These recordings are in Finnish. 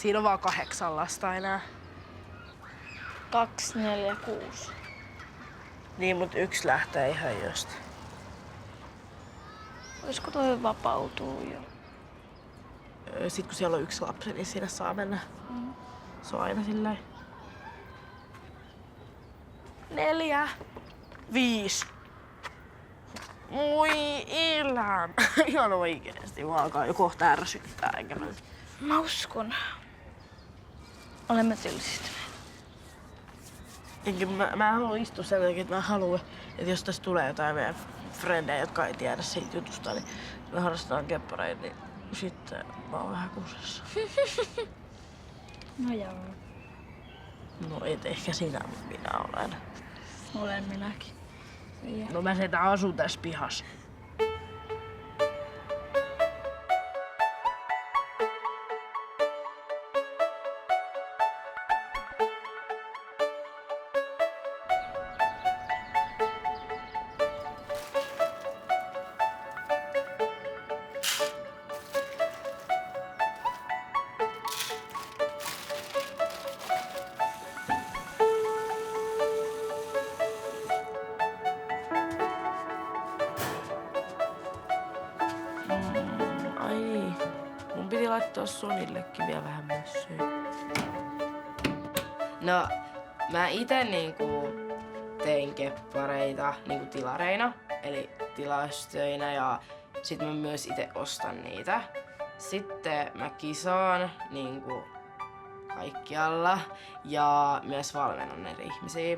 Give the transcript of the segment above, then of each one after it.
Siinä on vaan 8 lasta enää. 2, 4, 6. Niin, mut 1 lähtee ihan josta. Olisiko toi vapautuu jo? Sitten kun siellä on 1 lapsi, niin siinä saa mennä. Se on aina silleen. 4, 5. Moi Ilhan. Ihan oikeesti. Mä alkaa jo kohta ärsyttää, enkä Mä uskon. Olemme tylsistyneet. Enkä mä en halua istua sen takia, että mä haluan, että jos tässä tulee jotain meidän frendejä, jotka ei tiedä siitä jutusta, niin me harrastetaan keppareita, niin sitten mä oon vähän kusessa. No joo. No et ehkä sinä, mutta minä olen. Olen minäkin. Ja. No mä seitä asun tässä pihassa. Ai, mun piti laittaa Sonillekin vielä vähän mössöä. No, mä ite tein keppareita tilareina, eli tilaustöinä ja sit mä myös ite ostan niitä. Sitten mä kisaan kaikkialla ja myös valmennan eri ihmisiä.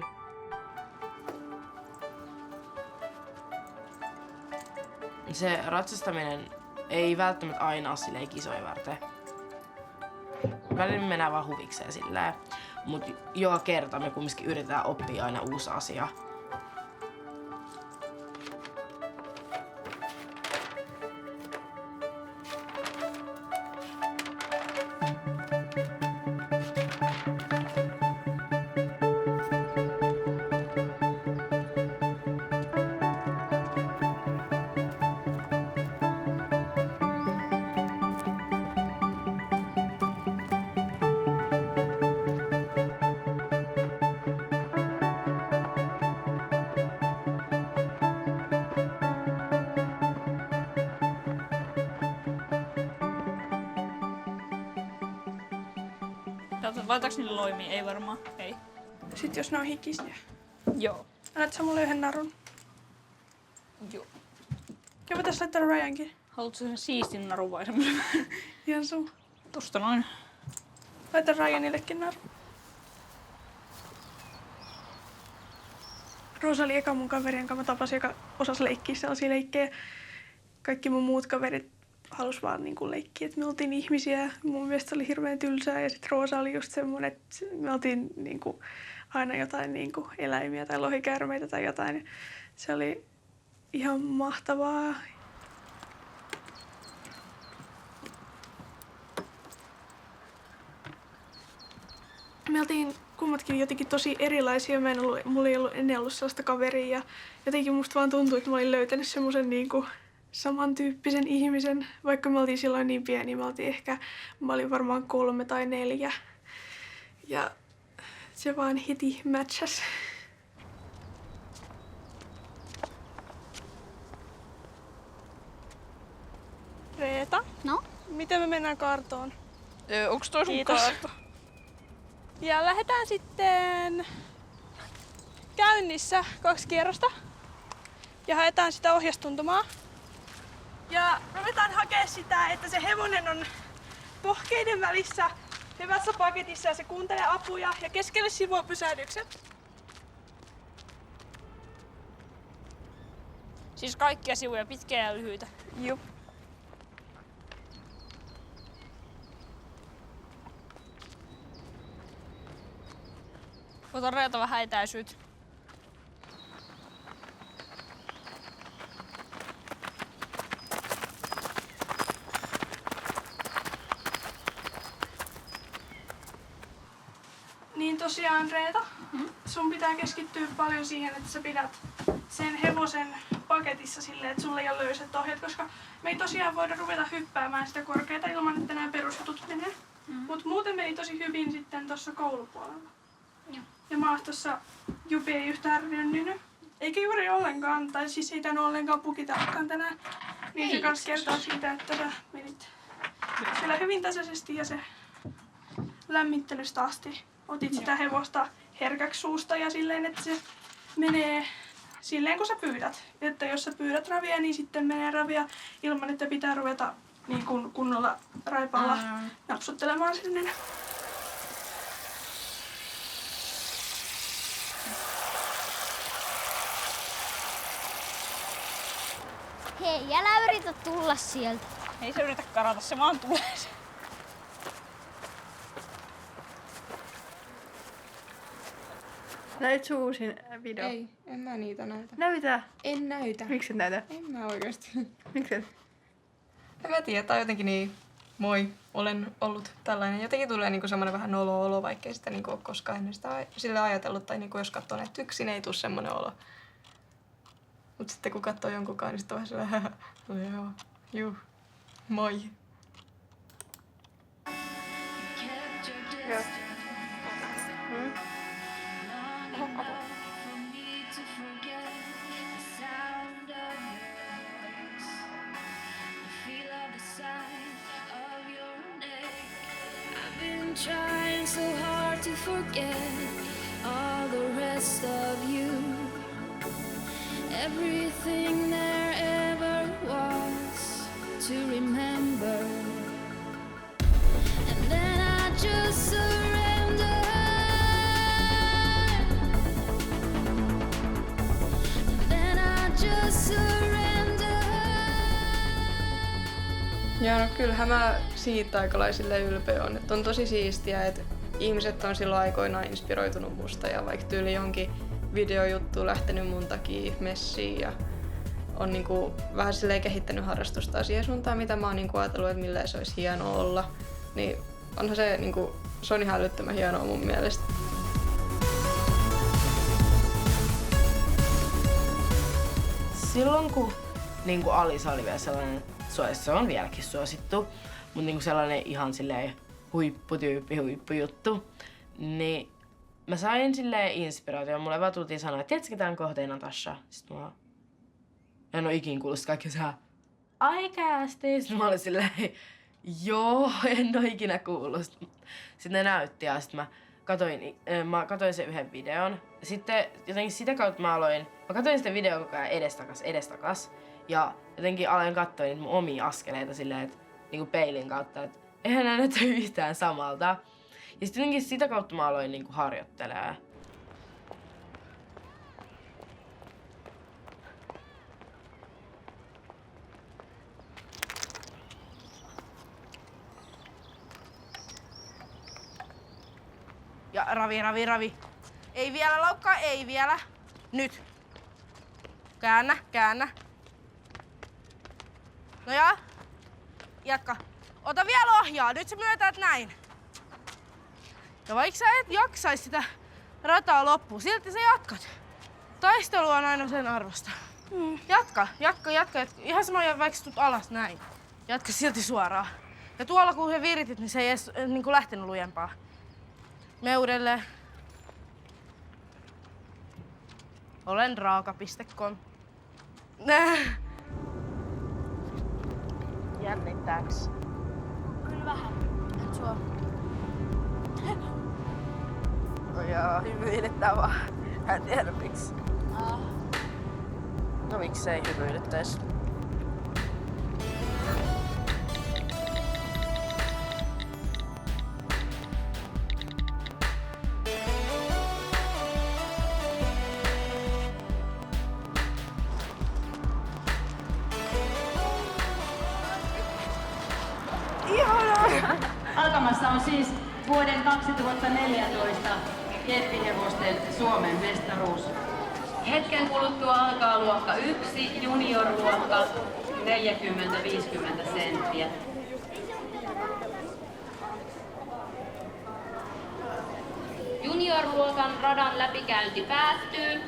Se ratsastaminen ei välttämättä aina ole silleen kisoja varten. Välillä mennään vaan huvikseen silleen. Mut joka kerta me kumminkin yritetään oppia aina uusi asia. Laitaanko niille loimiin? Ei varmaan. Ei. Sitten jos ne on hikisiä. Joo. Annat sä mulle yhden narun? Joo. Ja voitais laittaa Ryankin. Haluatko sen siistin narun vai semmoisen? Ihan sun. Tosta noin. Laita Ryanillekin naru. Roosa oli eka mun kaveri, jonka mä tapasin, joka osasi leikkiä sellaisia leikkejä. Kaikki mun muut kaverit halus vaan leikkiä, että me oltiin ihmisiä. Mun mielestä oli hirveän tylsää ja sit Roosa oli just semmonen, että me oltiin aina jotain eläimiä tai lohikäärmeitä tai jotain. Se oli ihan mahtavaa. Me oltiin kummatkin jotenkin tosi erilaisia. Mulla ei ollut ennen ollut sellaista kaveria ja jotenkin musta vaan tuntui, että mä olin löytänyt semmoisen samantyyppisen ihmisen. Vaikka me oltiin silloin niin pieni, mä olin varmaan 3 tai 4. Ja se vaan heti matchas. Reeta? No? Miten me mennään kartoon? Onks toi sun Kiitos. kartta? Ja lähdetään sitten käynnissä 2 kierrosta. Ja haetaan sitä ohjastuntumaa. Ja ruvetaan hakea sitä, että se hevonen on pohkeiden välissä hyvässä paketissa ja se kuuntelee apuja ja keskelle sivua pysähdykset. Siis kaikkia sivuja, pitkiä ja lyhyitä. Jup. Ota Reeta vähän etäisyyttä. Niin tosiaan Reeta, sun pitää keskittyä paljon siihen, että sä pidät sen hevosen paketissa silleen, että sulla ei ole löysät ohjat, koska me ei tosiaan voida ruveta hyppäämään sitä korkeata ilman, että nämä perusjutut menee. Mut muuten meni tosi hyvin sitten tuossa koulupuolella. Ja mä oon tuossa Jupi ei yhtään rynninyt. Eikä juuri ollenkaan, tai siis ei tainnut ollenkaan pukitakaan tänään. Niin se kans kertoo siitä, että sä menit siellä hyvin tasaisesti ja se lämmittelystä asti otit sitä hevosta herkäksi suusta ja silleen, että se menee silleen kun sä pyydät. Että jos sä pyydät ravia, niin sitten menee ravia ilman, että pitää ruveta niin kunnolla raipalla napsuttelemaan sinne. Hei, älä yritä tulla sieltä. Ei se yritä karata, se vaan tulee. Näit sun uusin video? Ei, en mä niitä näytä. Näytä. En näytä. Miksi et näytä? En mä oikeesti. Miksi et? En mä tiedä, tää on jotenkin niin, moi, olen ollut tällainen. Jotenkin tulee niinku semmonen vähän nolo-olo, vaikkei sitä niinku ole koskaan ennen sitä sille ajatellut. Tai niinku jos katsoo näitä yksin, ei tule semmonen olo. Mut sitten kun katsoo jonkunkaan, niin sitten on vähän sellainen, joo, juu, moi. Joo. Trying so hard to forget all the rest of you. Everything there ever was to remember. And then I just surrendered. And then I just surrendered. Joo, no kyllähän mä siitä aikalaisille ylpeä on. Että on tosi siistiä, että ihmiset on silloin aikoinaan inspiroitunut musta ja vaikka tyyli jonkin videojuttu lähtenyt mun takia messiin ja on niinku vähän silleen kehittänyt harrastusta siihen suuntaan, mitä mä oon niinku ajatellut, että milleen se olisi hienoa olla. Niin onhan se niinku, se on ihan älyttömän hienoa mun mielestä. Silloin kun niinku Alisa oli vielä sellainen, se on vieläkin suosittu, mutta niinku sellainen ihan silleen huippujuttu, niin mä sain silleen inspiraatio. Mulle vaan tultiin sanoa, että tiedätkö tämän kohteen Natasha? Sitten mä en oo ikin kuullut kaikki sehän oikeasti. Sitten mä olin silleen, joo, en oo ikinä kuullut. Sitten ne näytti ja sitten mä katoin sen yhden videon. Sitten jotenkin sitä kautta mä katoin sitä videoa koko ajan edestakas. Ja jotenkin aloin katsoa niitä mun omia askeleita silleen, että niinku peilin kautta, että eihän nää näytä yhtään samalta. Ja sitten jotenkin sitä kautta mä aloin niinku harjoittelemaan. Ja ravi. Ei vielä laukkaa, ei vielä. Nyt. Käännä. No ja? Jatka. Ota vielä ohjaa, nyt sä myötäät näin. Ja vaikka sä et jaksais sitä rataa loppuun, silti sä jatkat. Taistelu on aina sen arvosta. Jatka. Ihan sama vaikka tuut alas näin. Jatka silti suoraan. Ja tuolla kun sä viritit, niin se ei edes niin lähtenyt lujempaa. Me uudelleen. Olen raaka.com. Jännittääks? Kyllä vähän. Et sua. No joo, hymyilyttää vaan. En tiedä miksi. No miksei hymyilyttäis? Alkamassa on siis vuoden 2014 keppihevosten Suomen mestaruus. Hetken kuluttua alkaa luokka 1, junior-luokka 40-50 senttiä. Junior-luokan radan läpikäynti päättyy.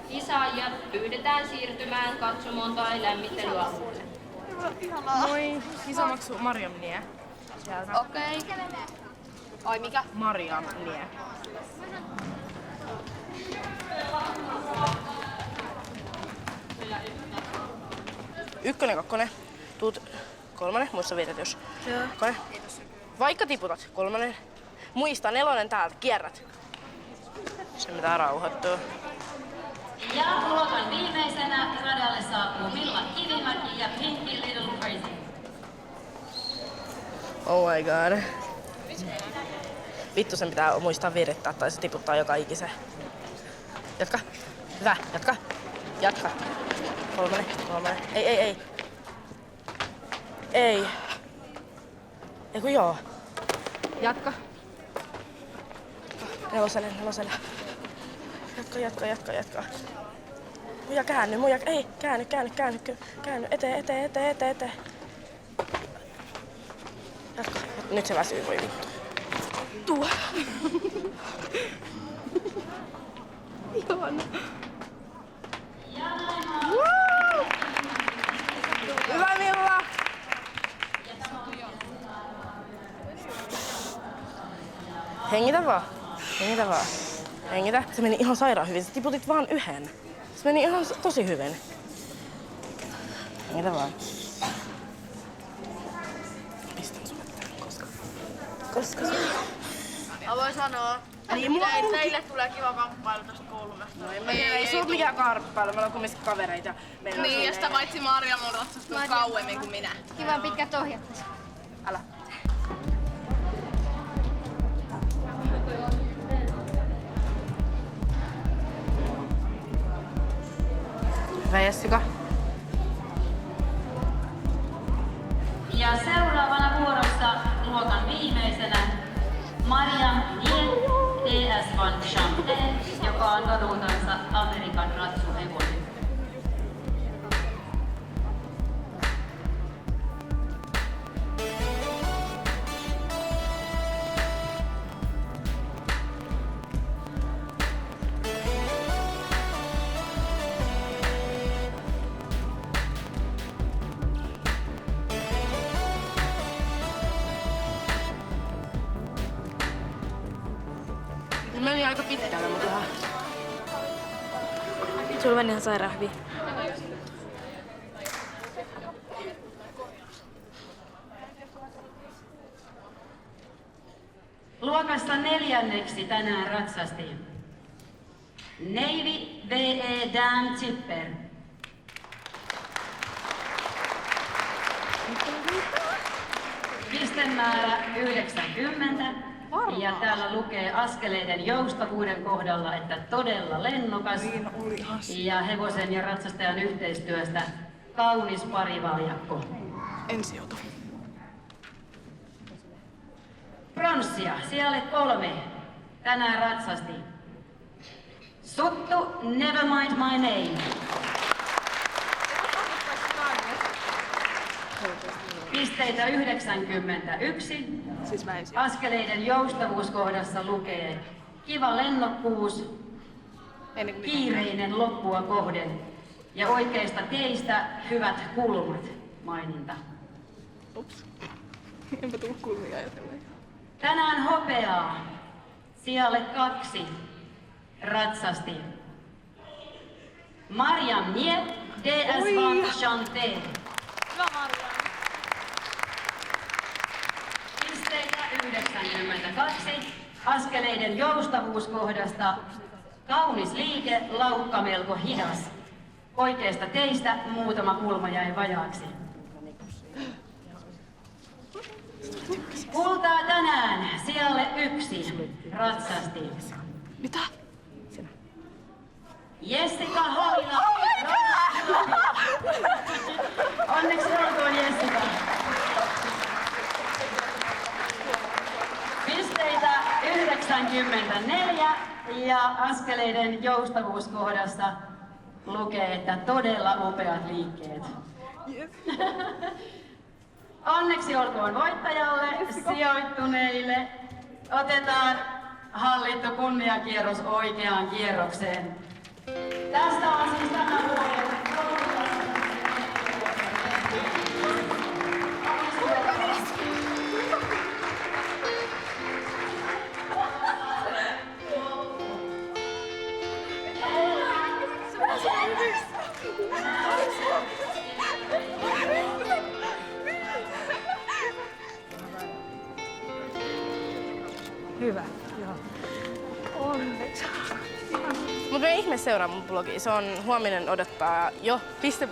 Kisaajat pyydetään siirtymään katsomoon tai lämmittelyalueelle. Moi, kisamaksu Marjamnie. sieltä. Okei. Ai mikä? Mariam Nie. Ykkönen, kakkonen. Tuut kolmonen. Muista viitet jos. Joo. Kakkonen. Vaikka tiputat kolmonen. Muista nelonen täältä. Kierrät. Se pitää rauhoittua. Ja luokan viimeisenä radalle saapuu Milla Kivimäki ja Pinky Little Crazy. Oh my god. Vittu sen pitää muistaa virittää tai se tiputtaa joka ikisen. Jatka. Hyvä. Jatka. Jatka. Kolmonen. Ei. Ei. Eiku joo. Jatka. Neloselle. Jatka. Muja käänny. Ei, käänny. Eteen. Jatka. Nyt se väsyy, voi vittu. Tuo. Ihana. Hyvä Milla! Hengitä vaan. Hengitä. Se meni ihan sairaan hyvin. Sä tiputit vaan yhden. Se meni ihan tosi hyvin. Hengitä vaan. Pistän sulle tämän, koska Mä voin sanoa, niin, teille tulee kiva kamppailu tästä koulumesta. ei se ole mikään karppailu. Meillä on kumminkin kavereita. Niin, ja sitä paitsi Marja on ratsastunut kauemmin kuin minä. Kiva pitkät ohjat. Älä. Hyvä Jessica. Ja seuraavana vuorossa luokan viimeisenä Mariam Nie DS Van Chante, joka on kadutansa Amerikan ratsuhevonen. Meni aika pitkälle, mutta ihan. Sulla meni ihan sairaan hyvin. Luokassa 4. tänään ratsasti Navy VE Dan Zipper. Pistemäärä 90. Ja täällä lukee askeleiden joustavuuden kohdalla, että todella lennokas. Ja hevosen ja ratsastajan yhteistyöstä kaunis parivaljakko. Ensioutu. Pronssia, sijalle 3. Tänään ratsasti Suttu Never Mind My Name. Pisteitä 91. Askeleiden joustavuuskohdassa lukee kiva lennokkuus, kiireinen loppua kohden ja oikeista teistä hyvät kulmat maininta. Enpä tullut kulmia ajatellen. Tänään hopeaa sijalle 2 ratsasti Mariam Nie DS Van Chante. Pisteitä 92. Askeleiden joustavuuskohdasta kaunis liike, laukka melko hidas. Oikeista teistä muutama kulma jäi vajaaksi. Kultaa tänään sijalle 1 ratsasti. Mitä? Jessica Hoila. Onneksi olkoon Jessica. Pisteitä 94 ja askeleiden joustavuuskohdassa lukee, että todella upeat liikkeet. Yes. Onneksi olkoon voittajalle, sijoittuneille. Otetaan hallittu kunniakierros oikeaan kierrokseen. Tästä on siis tämän vuoden Hyvä, joo. Onneksi. Mut me ihme seuraa mun blogia. Se on huominen odottaa jo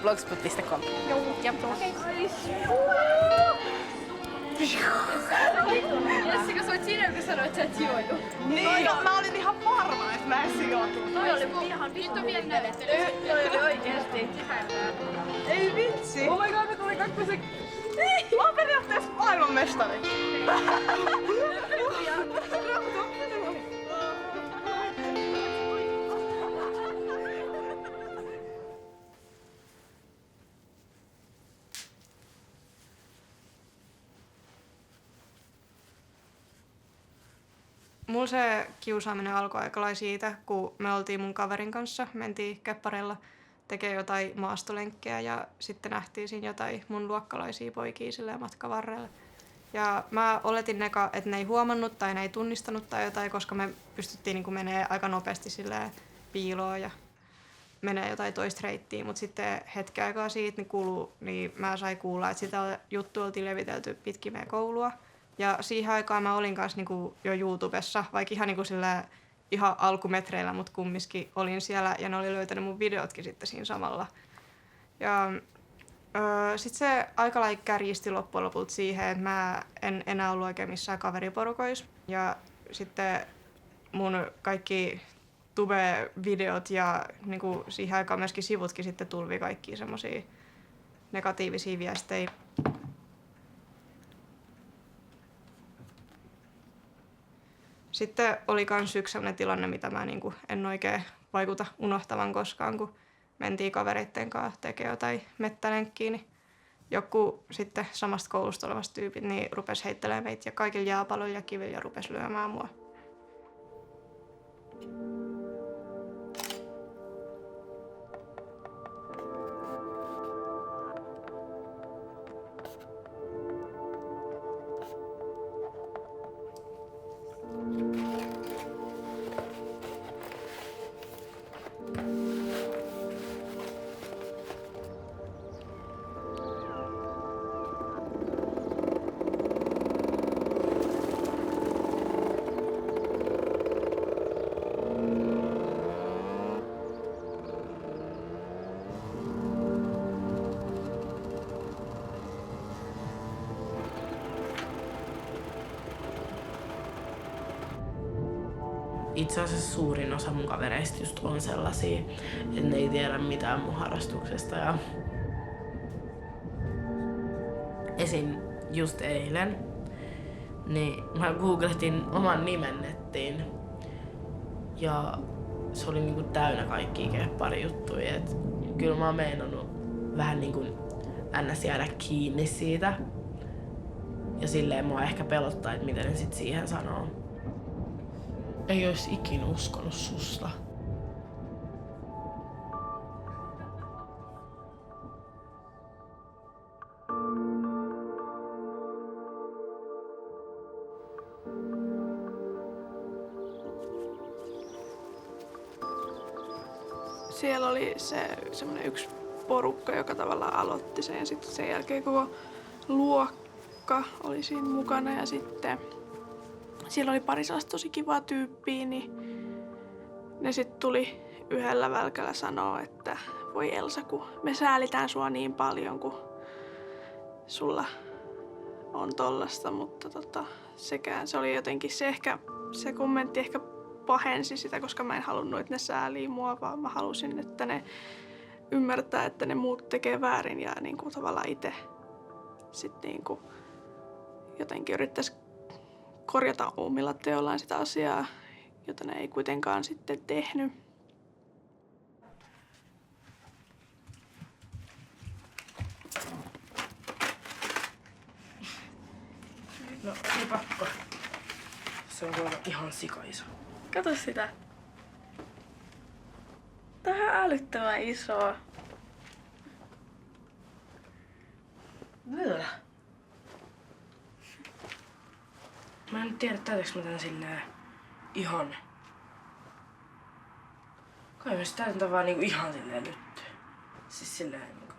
.blogspot.com. Joo. Ja Jessica, sä oot sinä, joka sanoi, että sä et sijoitu. Niin, mä olin ihan varma, että mä en sijoitu. Toi oli ihan vittu vielä näyttely. Toi oli oikeesti. Ei vitsi. Oh my god, me tuli kakkosen. Mä oon periaatteessa maailmanmestari. Mulla se kiusaaminen alkoi aika lailla siitä, kun me oltiin mun kaverin kanssa, mentiin keppareilla tekee jotain maastolenkkejä ja sitten nähtiin siinä jotain mun luokkalaisia poikia silleen matkan varrella. Ja mä oletin että ne ei huomannut tai ne ei tunnistanut tai jotain, koska me pystyttiin niin menee aika nopeasti silleen piiloon ja menee jotain toista reittiä, mutta sitten hetken aikaa siitä niin mä sain kuulla, että sitä juttua oltiin levitelty pitkin meidän koulua. Ja siihen aikaan mä olin kanssa niinku jo YouTubessa, vaikka ihan, niinku ihan alkumetreillä, mutta kumminkin olin siellä ja ne oli löytänyt mun videotkin sitten siinä samalla. Ja sitten se aika lailla kärjisti loppujen lopulta siihen, että mä en enää ollut oikein missään kaveriporukoissa. Ja sitten mun kaikki tube-videot ja niinku siihen aikaan myöskin sivutkin sitten tulvi kaikkia semmosia negatiivisia viestejä. Sitten oli myös yksi sellainen tilanne, mitä mä en oikein vaikuta unohtavan koskaan, kun mentiin kavereitten kanssa tekemään jotain mettälenkkiä, niin joku sitten samasta koulusta olevasta tyypit niin rupesi heittelemään meitä ja kaikilla jääpaloilla ja kivillä ja rupesi lyömään mua. Itse asiassa suurin osa mun kavereista just on sellaisia, että ne ei tiedä mitään mun harrastuksesta. Ja esim. Just eilen, niin mä googletin oman nimen nettiin ja se oli niinku täynnä kaikkia kepparijuttuja. Et kyllä mä oon meinannut vähän niinku ns. Jäädä kiinni siitä ja silleen mua ehkä pelottaa, että miten ne sit siihen sanoo. Ei ois ikin uskonut susta. Siellä oli semmoinen yksi porukka, joka tavallaan aloitti sen ja sitten sen jälkeen koko luokka oli siinä mukana ja sitten siellä oli pari sellaista tosi kivaa tyyppiä, niin ne sitten tuli yhdellä välkällä sanoa, että voi Elsa, kun me säälitään sua niin paljon, kun sulla on tollasta, mutta se oli jotenkin se kommentti ehkä pahensi sitä, koska mä en halunnut, että ne säälii mua, vaan mä halusin, että ne ymmärtää, että ne muut tekee väärin ja niin kuin tavallaan itse sitten niin kuin jotenkin yrittäisi korjata omilla teollaan sitä asiaa, jota ne ei kuitenkaan sitten tehnyt. No ei pakko. Se on kuulemma ihan sikaiso. Kato sitä. Tää on ihan älyttömän iso. Mä en tiedä, täytäks mä tän silleen ihan... Kai mä sitä täytän vaan niinku ihan silleen lyttyä. Siis silleen niinku...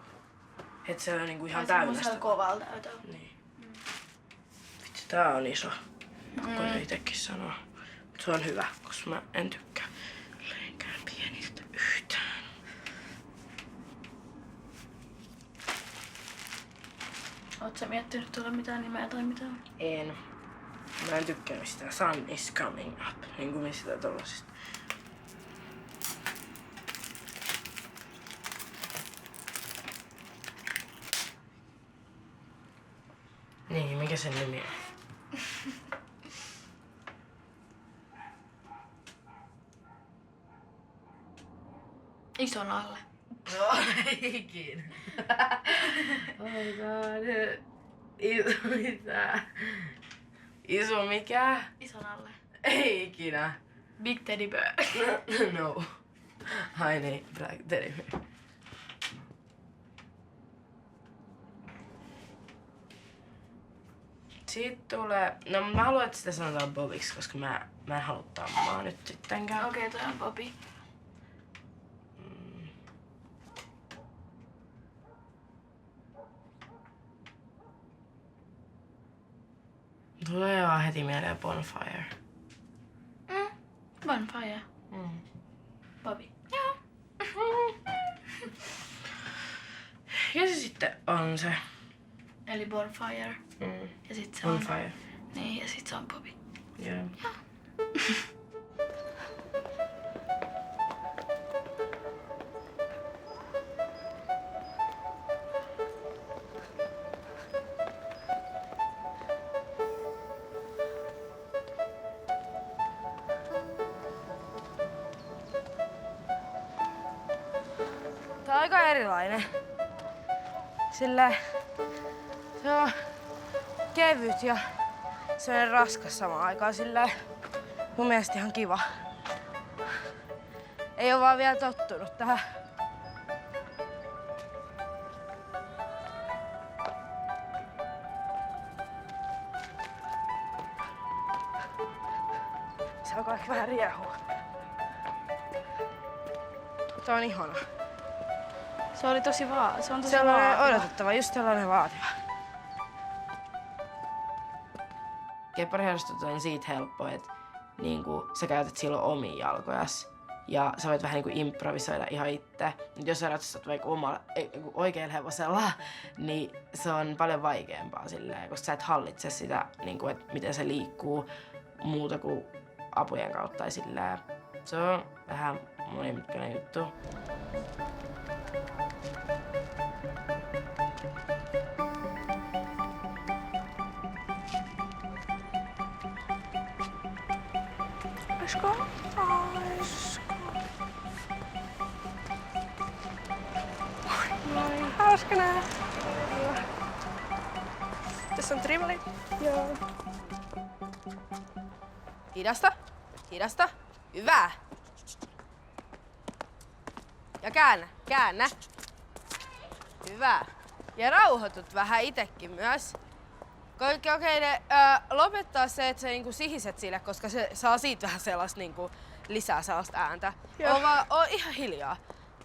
Et se on niinku ihan täynnä sitä. Kovalla täytöllä. Niin. Vitsi, tää on iso. Voin itekin sanoa. Mut se on hyvä, koska mä en tykkää leinkään pienistä yhtään. Oot sä miettinyt tuolla mitään nimeä tai mitään? En. Mä en tykkää mistään Sun is coming up. Niinku mistä tollasista. Niin, mikä sen nimi on? Ison alle. No, ikinä. Oh my god. Iso mitä? Iso mikä? Ison alle. Ei ikinä. Big Teddy Bear. No. Ai niin, Black Teddy Bear. Siitä tulee... No mä haluan, että sitä sanotaan Bobiksi, koska mä en halua tammaa nyt sittenkään. Okei, toi on Bobby. Tulee vaan heti mieleen Bonfire. Bonfire. Bobby. Joo. Ja se sitten on se. Eli Bonfire. Ja sit se Bonfire. on... Niin, ja sit se on Bobby. Joo. Tää on aika erilainen. Sillä se on kevyt ja sellainen raskas samaan aikaan. Sillä mun mielestä ihan kiva. Ei oo vaan vielä tottunut tähän. Se on kaikki vähän riehua. Tää on ihana. Se oli tosi se on tosi Sellainen odotettava, just sellainen vaativa. Keppariharrastus on siitä helppo, että niinku, sä käytät silloin omia jalkojas. Ja sä voit vähän niinku improvisoida ihan itse. Jos sä ratsastat vaikka oikealla hevosella, niin se on paljon vaikeampaa silleen, koska sä et hallitse sitä, niinku, että miten se liikkuu muuta kuin apujen kautta. Tai silleen. Se on vähän monimutkainen juttu. Aisko. Noin, hauska nähdä. Tässä on trimli. Joo. Hidasta, hidasta. Hyvä. Ja käännä. Hyvä. Ja rauhoitut vähän itekin myös. Kokeile lopettaa se, että sä niinku sihiset sille, koska se saa siitä vähän sellaista niinku lisää sellaista ääntä. Oo ihan hiljaa.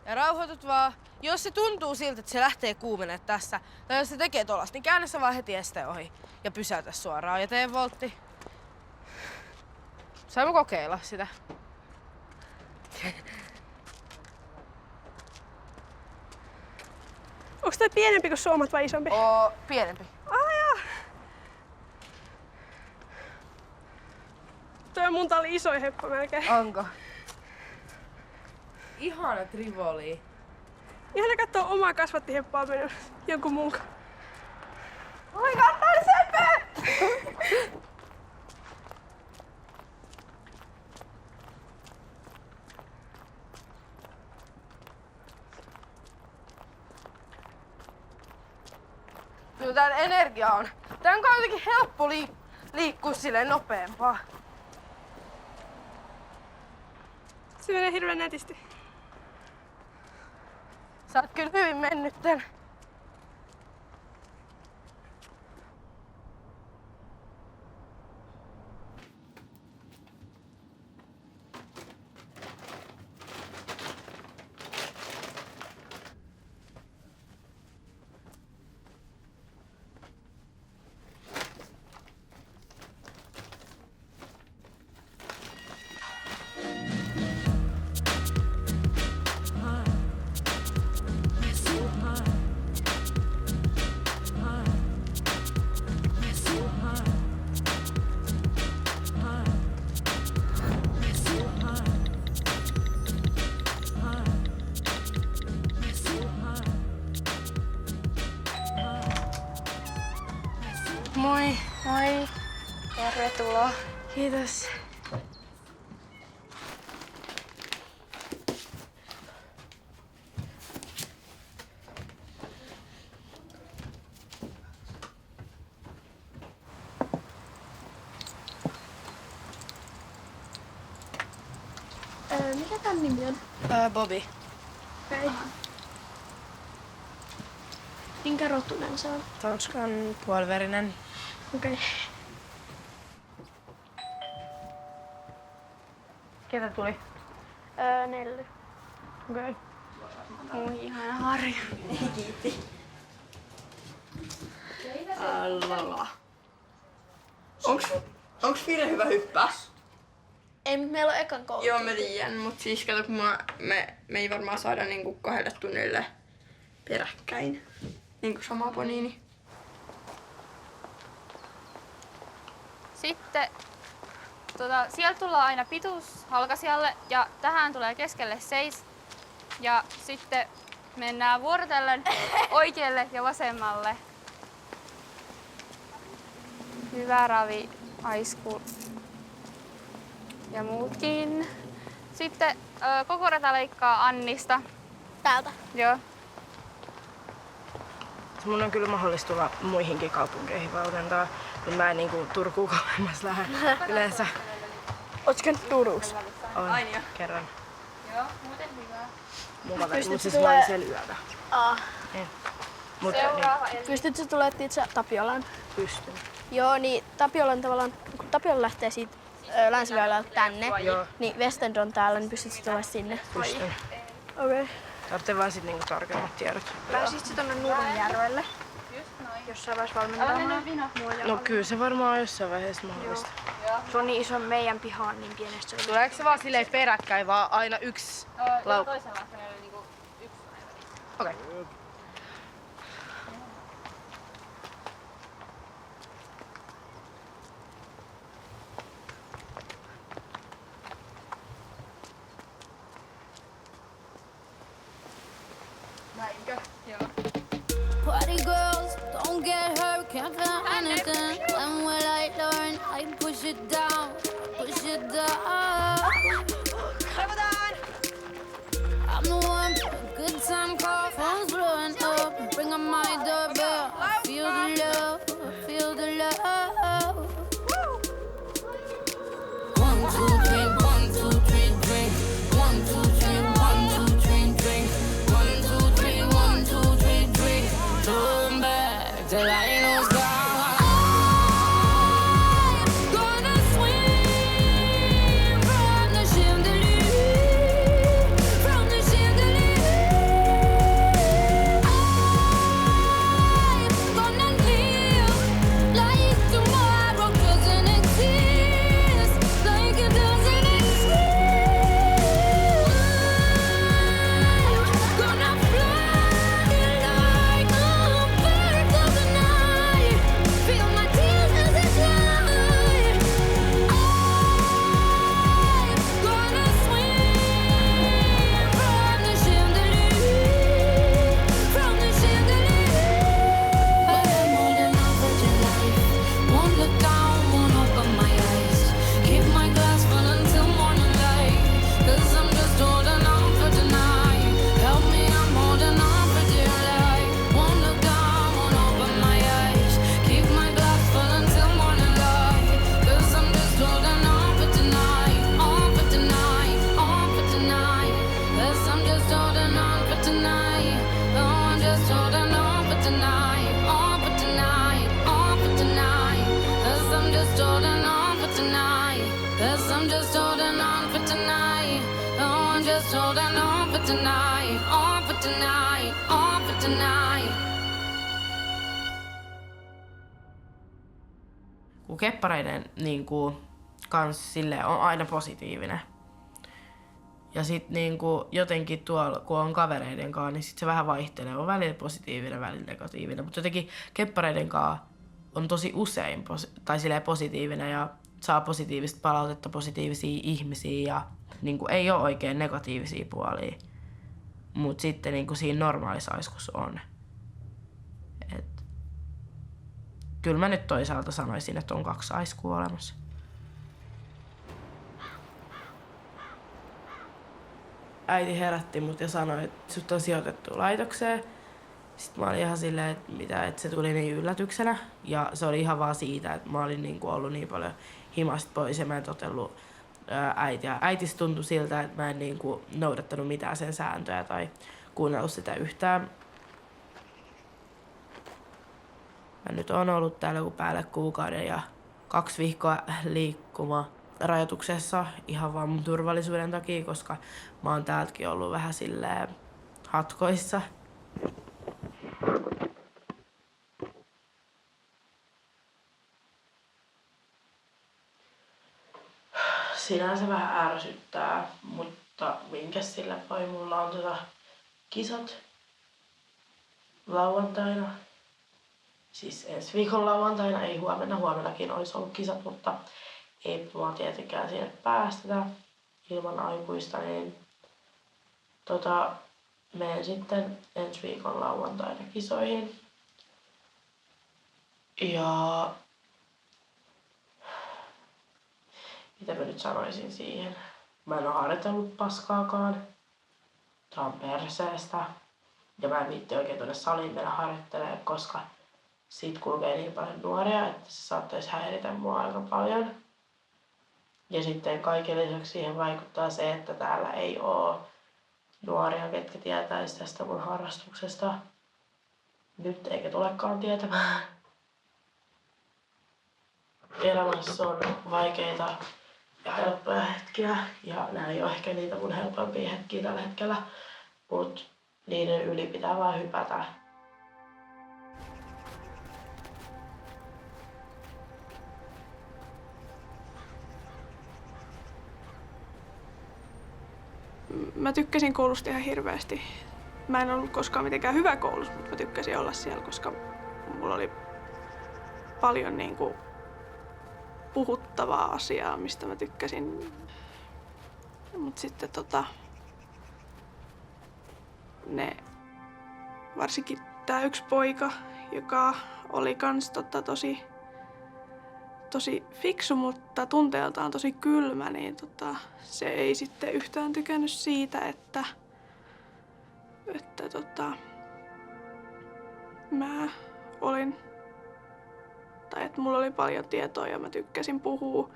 Ja rauhoitut vaan. Jos se tuntuu siltä, että se lähtee kuumenemaan tässä, tai jos se tekee tollasta, niin käännä sä vaan heti esteen ohi ja pysäytä suoraan ja tee voltti. Saimme kokeilla sitä. Onks tää pienempi kuin suomat vai isompi? Pienempi. Toi on mun tali isoin heppo melkein. Onko? Ihana trivoli. Ihana kattoo omaa kasvattiheppaa mennyt jonkun muun kanssa. Oi, kattaa Sepe! Kyllä täällä energia on. Tää on kuitenkin helppo liikkua silleen nopeampaa. Se menee hirveän nätisti. Sä oot kyllä hyvin mennytten. Moi. Moi. Tervetuloa. Kiitos. Mikä tän nimi on? Bobby. Okei. Minkä rotunen se on? Tanskan puoliverinen. Okei. Ketä tuli? Nelly. Okei. Moi, ihana Harju. Lala. Onks Fire hyvä hyppää? Ei, mutta meillä on ekan koulu. Joo, mä tiedän, mut siis kato, kun me ei varmaan saada niinku 2 tunnille peräkkäin. Niinku sama poniini. Sitten sieltä tullaan aina pituus halkasijalle ja tähän tulee keskelle seis. Ja sitten mennään vuorotellen oikealle ja vasemmalle. Hyvä ravi, aisku ja muutkin. Sitten koko rata leikkaa Annista. Täältä? Joo. Mun on kyllä mahdollista tulla muihinkin kaupunkeihin valmentaa, mutta mä en niinku Turkuun kauemmas lähde yleensä. Ootko käynyt Turussa? On, Aina. kerran. Joo, muuten hyvä. Mukava, Pystytkö mutta siis tulee- mä olin siellä yötä. Mutta Seuraava Pystytkö tulemaan itse Tapiolaan? pystyn. Joo, niin Tapiolan tavallaan, kun Tapiola lähtee siitä Länsiväylältä tänne, Joo. niin Westend on täällä, niin pystytkö tulemaan sinne? Pystyn. Okei. Tarvitsee vaan sit niinku tarkemmat tiedot. Pääsitkö tonne Nurmijärvelle? Jossain vaiheessa valmentamaan? No kyllä se varmaan on jossain vaiheessa mahdollista. Se on niin iso, meidän piha on niin pienestä. Tuleeko se vaan silleen peräkkäin, vaan aina yksi laukku? toisella asteella niinku yksi. Okei. Party girls, don't get hurt, can't feel anything. When will I learn? I push it down, push it down. I'm the one for a good time call, phone's blowing up. Bring on my doorbell. I feel the love, I feel the love. 1, 2, 3, 1, 2, 3, drink. 1, 2, 3, 1, 2, 3, drink. 1, 2, 3, 1, 2, 3, drink. Turn back till I know God. Gonna swim from the chandelier, from the chandelier. I'm gonna live like tomorrow doesn't exist, like it doesn't exist. Gonna fly like a bird of the night, feel my tears as they fly. I'm gonna swim from the chandelier, from the chandelier. But I'm holding on for your life. Won't look down, won't open my eyes. Keep my glass full until morning light. 'Cause I'm just holding on for tonight. Help me, I'm holding on for dear life. Won't look down, won't open my eyes. Keep my glass full until morning light. 'Cause I'm just holding on for tonight. On for tonight, on for tonight. 'Cause I'm just holding on for tonight. Oh, I'm just holding on for tonight. On for tonight, on for tonight. 'Cause I'm just holding on for tonight. 'Cause I'm just holding on for tonight. Oh, I'm just holding on for tonight. On for tonight, on for tonight. Kun keppareiden niinku, kans silleen on aina positiivinen. Ja sit niinku, jotenkin tuolla, kun on kavereiden kanssa, niin sit se vähän vaihtelee. On välillä positiivinen, välillä negatiivinen. Mutta jotenkin keppareiden kanssa on tosi usein tai silleen positiivinen ja saa positiivista palautetta, positiivisia ihmisiä ja niinku, ei ole oikein negatiivisia puolia. Mut sitten niinku, siinä normaalissa aiskussa on. kyllä mä nyt toisaalta sanoisin, että on 2 aiskua olemassa. Äiti herätti mut ja sanoi, että sut on sijoitettu laitokseen. Sitten mä olin ihan silleen, että mitä, että se tuli niin yllätyksenä. Ja se oli ihan vaan siitä, että mä olin niinku ollut niin paljon himasta pois ja mä en totellut äitiä. Äitistä tuntui siltä, että mä en niinku noudattanut mitään sen sääntöjä tai kuunnellut sitä yhtään. Mä nyt oon ollut täällä päälle kuukauden ja 2 viikkoa liikkumarajoituksessa ihan vaan mun turvallisuuden takia, koska mä oon täältäkin ollut vähän silleen hatkoissa. Sinänsä vähän ärsyttää, mutta minkä sille voi, mulla on kisat lauantaina. Siis ensi viikon lauantaina, ei huomenna, huomennakin olisi ollut kisat, mutta ei mua tietenkään sinne päästetä ilman aikuista, niin menen sitten ensi viikon lauantaina kisoihin. Ja mitä mä nyt sanoisin siihen? Mä en oo harjoitellut paskaakaan. Tää on perseestä. Ja mä en viitti oikein tuonne saliin mennä harjoittelemaan, koska siitä kulkee niin paljon nuoria, että se saattaisi häiritä mua aika paljon. Ja sitten kaiken lisäksi siihen vaikuttaa se, että täällä ei oo nuoria, ketkä tietäisi tästä mun harrastuksesta. Nyt eikä tulekaan tietämään. Elämässä on vaikeita ja helppoja hetkiä, ja nämä ei ole ehkä niitä mun helpompia hetkiä tällä hetkellä, mutta niiden yli pitää vaan hypätä. Mä tykkäsin koulusta ihan hirveästi. Mä en ollut koskaan mitenkään hyvä koulussa, mutta mä tykkäsin olla siellä, koska mulla oli paljon niinku puhuttavaa asiaa, mistä mä tykkäsin. Mut sitten varsinkin tää yksi poika, joka oli kans tosi fiksu, mutta tunteeltaan tosi kylmä, niin se ei sitten yhtään tykännyt siitä, että mä olin, tai että mulla oli paljon tietoa ja mä tykkäsin puhua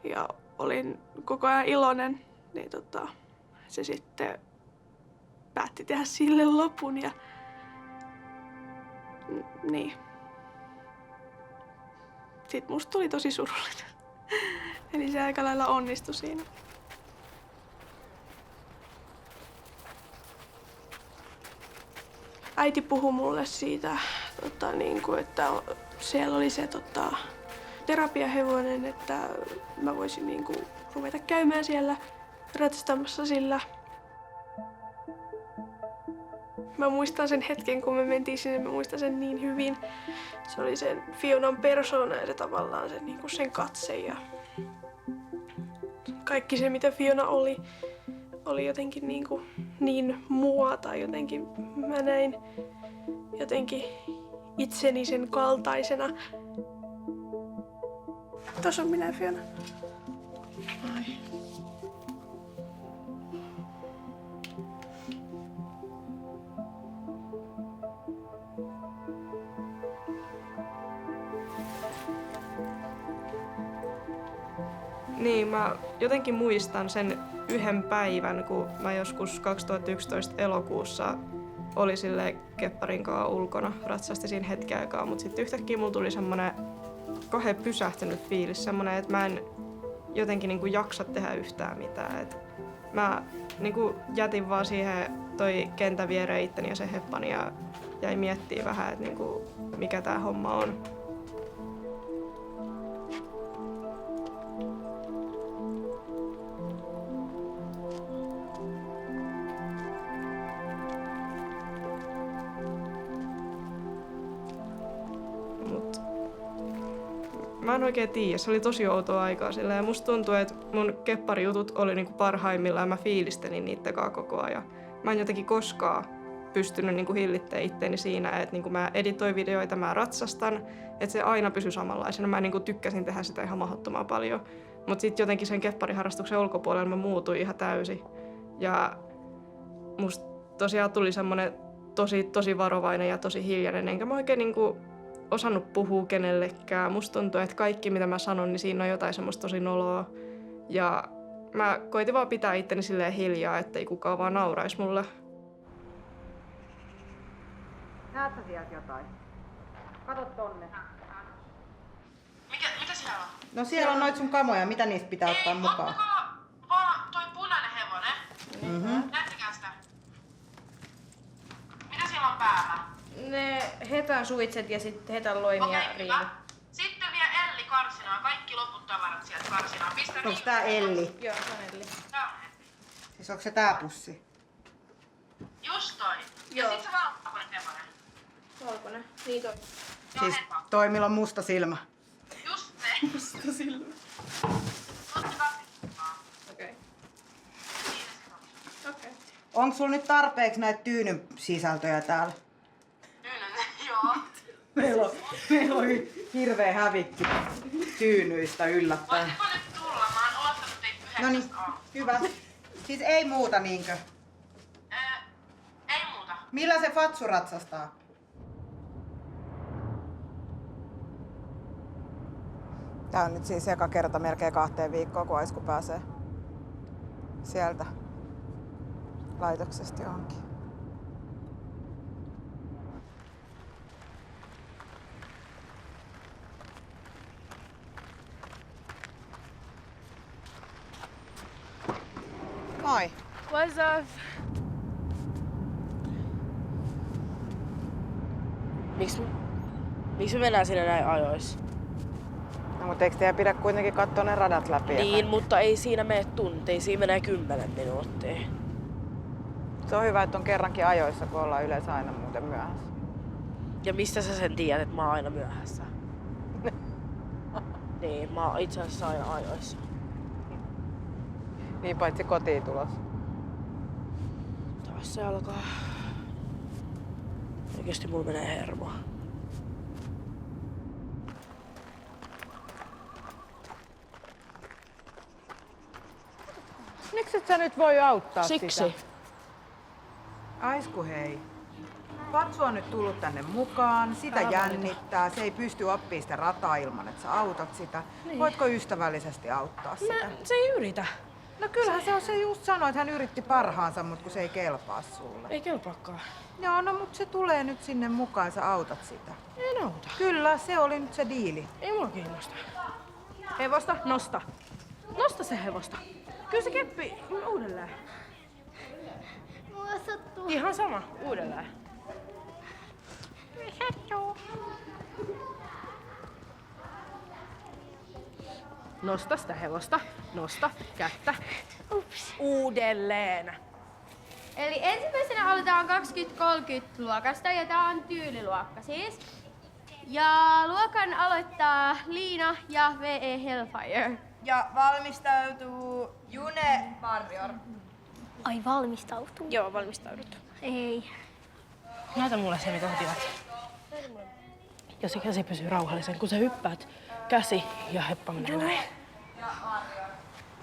ja olin koko ajan iloinen, niin se sitten päätti tehdä sille lopun ja niin. Sitten musta tuli tosi surullinen. Eli se aika lailla onnistui siinä. Äiti puhui mulle siitä, että siellä oli se terapiahevonen, että mä voisin ruveta käymään siellä ratsastamassa sillä. Mä muistan sen hetken, kun me mentiin sinne, mä muistan sen niin hyvin. Se oli sen Fionan persoona ja se tavallaan sen katse ja kaikki se, mitä Fiona oli jotenkin niin mua tai jotenkin mä näin jotenkin itseni sen kaltaisena. Tuossa on minä ja Fiona. Ai. Niin, mä jotenkin muistan sen yhden päivän, kun mä joskus 2011 elokuussa oli sille kepparin kanssa ulkona, ratsasti siinä hetken aikaa, mutta sitten yhtäkkiä mulla tuli semmonen kauhean pysähtynyt fiilis, semmonen, että mä en jotenkin jaksa tehdä yhtään mitään. Et mä jätin vaan siihen toi kentän viereen itteni ja sen heppani ja jäin miettimään vähän, että mikä tää homma on. Mä en oikein tiedä, se oli tosi outoa aikaa sillä ja musta tuntuu, että mun kepparijutut oli parhaimmillaan ja mä fiilistelin niitä koko ajan. Mä en jotenkin koskaan pystynyt niin kuin hillittämään itteeni siinä, että niin kuin mä editoin videoita, mä ratsastan, että se aina pysyi samanlaisena. Mä niin kuin tykkäsin tehdä sitä ihan mahdottoman paljon. Mutta sitten jotenkin sen keppariharrastuksen ulkopuolella mä muutuin ihan täysin. Ja musta tosiaan tuli semmoinen tosi varovainen ja tosi hiljainen, enkä mä oikein niin kuin osannut puhua kenellekään. Musta tuntuu, että kaikki mitä mä sanon, niin siinä on jotain semmoista tosi noloa. Ja mä koitin vaan pitää itteni silleen hiljaa, ettei kukaan vaan nauraisi mulle. Näet sä sieltä jotain? Kato tonne. Mitä siellä on? No siellä on noit sun kamoja, mitä niistä pitää ottaa mukaan? Ottakaa vaan toi punainen hevonen. Näyttäkää sitä. Mitä siellä on päällä? Ne hetän suitset ja sitten hetän loimia riivi. Sitten vie Elli karsinaan. Kaikki loput tavarat sieltä karsinaan. Pistä Onks tää Elli? Joo, se on Elli. Tää on Elli. Siis onks se tää pussi? Just toi. Ja sit se valkoinen hevonen. Valkoinen. Niin toi. Siis toi millä on musta silmä. Just se. Musta silmä. Ottakaa mukaan. Okei. Okei. Onks sulla nyt tarpeeksi näitä tyynyn sisältöjä täällä? Joo. Meillä on hirveä hävikki tyynyistä yllättäen. Voitko nyt tulla? Mä oon odottanut teitä 9 Noniin, hyvä. Siis ei muuta niinkö? Ei muuta. Millä se Fatsu ratsastaa? Tää on nyt siis eka kerta melkein 2 viikkoa, kun Aisku pääsee sieltä laitoksesta johonkin. Moi. What's up? Miksi me mennään sinne näin ajoissa? No mutta eikö teidän pidä kuitenkin katsoa ne radat läpi? Niin, mutta ei siinä mene tuntia, siinä menee 10 minuuttia. Se on hyvä, että on kerrankin ajoissa, kun ollaan yleensä aina muuten myöhässä. Ja mistä sä sen tiedät, että mä oon aina myöhässä? Niin, mä oon itse asiassa aina ajoissa. Niin paitsi kotiin tulos. Taas se alkaa. Oikeesti mulla menee hermoa. Miksi et sä nyt voi auttaa Siksi. sitä? Aisku hei. Fatsu on nyt tullut tänne mukaan, sitä jännittää, se ei pysty oppimaan sitä rataa ilman, että sä autat sitä. Niin. Voitko ystävällisesti auttaa sitä? Se ei yritä. No kyllähän se just sanoi, että hän yritti parhaansa, mutta kun se ei kelpaa sulle. Ei kelpaakaan. Joo, no mutta se tulee nyt sinne mukaan ja sä autat sitä. En auta. Kyllä, se oli nyt se diili. Ei mua kiinnosta. Hevosta, nosta. Nosta se hevosta. Kyllä se keppi uudelleen. Mua sattuu. Ihan sama, uudelleen. Sattuu. Nosta sitä hevosta. Nosta kättä. Ups. Uudelleen. Eli ensimmäisenä aloitetaan 2030 luokasta ja tää on tyyliluokka siis. Ja luokan aloittaa Liina ja VE Hellfire. Ja valmistautuu June Warrior. Ai valmistautuu? Joo, valmistaudut. Ei. Näytä mulle se, mitä sä pidät. Ja se käsi pysyy rauhallisen, kun sä hyppäät käsi ja heppa menee näin.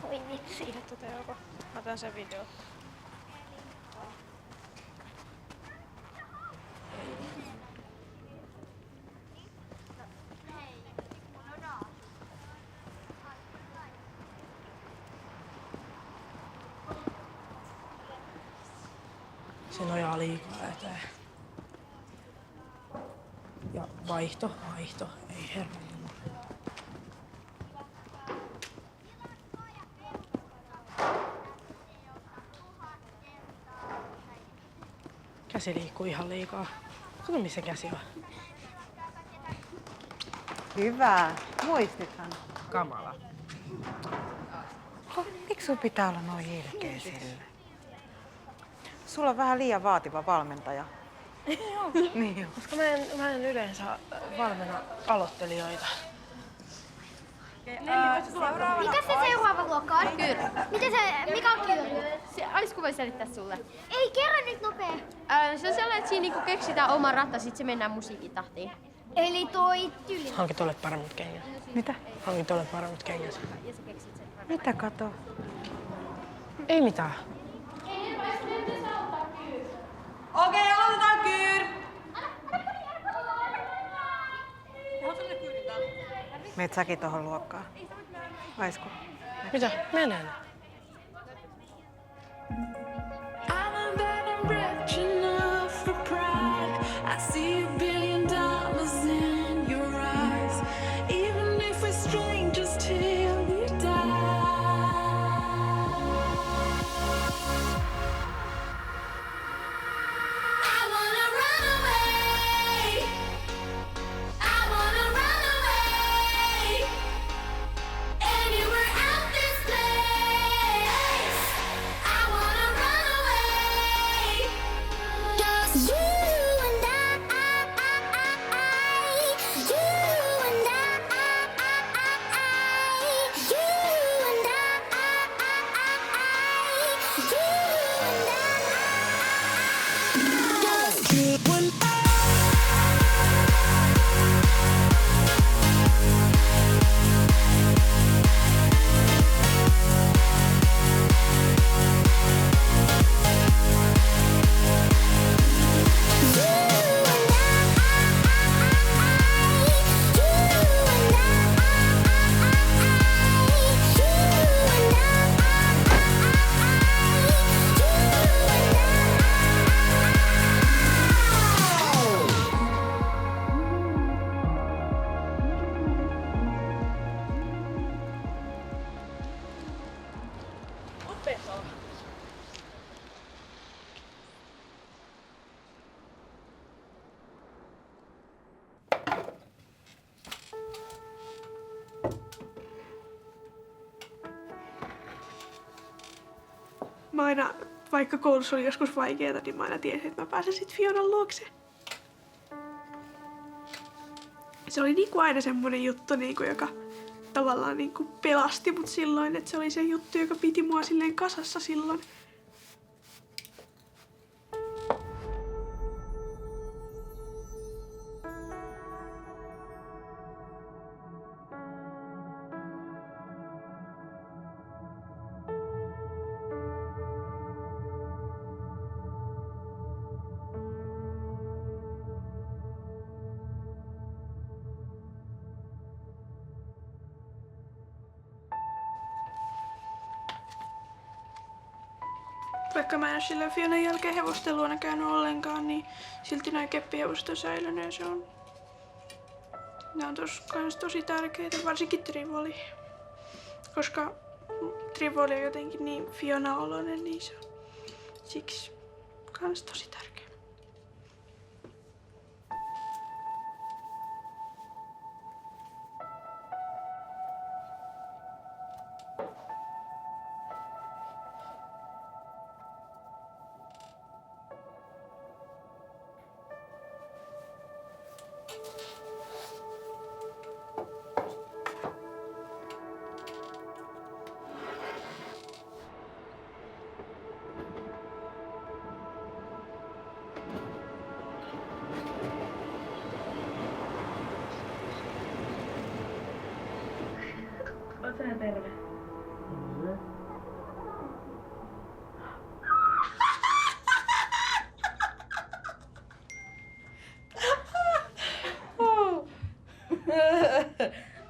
Oi vitsi. Mä otan sen video. Se nojaa liikaa eteen. Ja vaihto, ei herra. Käsi liikkuu ihan liikaa. Kato missä käsi on. Hyvä. Muistithan. Kamala. Miksi sun pitää olla noin ilkeä sille? Sulla on vähän liian vaativa valmentaja. Joo. Niin jo. Koska mä en yleensä valmenna aloittelijoita. Mikä se seuraava luokka on? Kyr. Mikä on kyr? Alisku voi selittää sulle. Ei, kerro nyt nopea. Se on sellainen, että siinä niinku keksitään oma ratta, sit se mennään musiikin tahtiin. Eli toi tyli. Hanki tuolle paremmat kengät. Mitä? Hanki tuolle paremmat kengät. Mitä kato? Ei mitään. Okei, aloitetaan Kyr! Meet säkin tohon luokkaan. Vaisku? Mitä? Menen. Mä aina, vaikka koulussa oli joskus vaikeaa, niin mä aina tiesin, että mä pääsen sit Fionan luokse. Se oli niinku aina semmonen juttu, niinku, joka tavallaan niinku pelasti mut silloin, että se oli se juttu, joka piti mua silleen kasassa silloin. Vaikka mä en ole sillä Fionan jälkeen hevosten luona käynyt ollenkaan, niin silti noi keppihevoset on säilynyt ja ne on kans tosi tärkeitä, varsinkin Trivoli. Koska Trivoli on jotenkin niin Fiona-oloinen, niin se on siksi kans tosi tärkeä. Oot sä terve?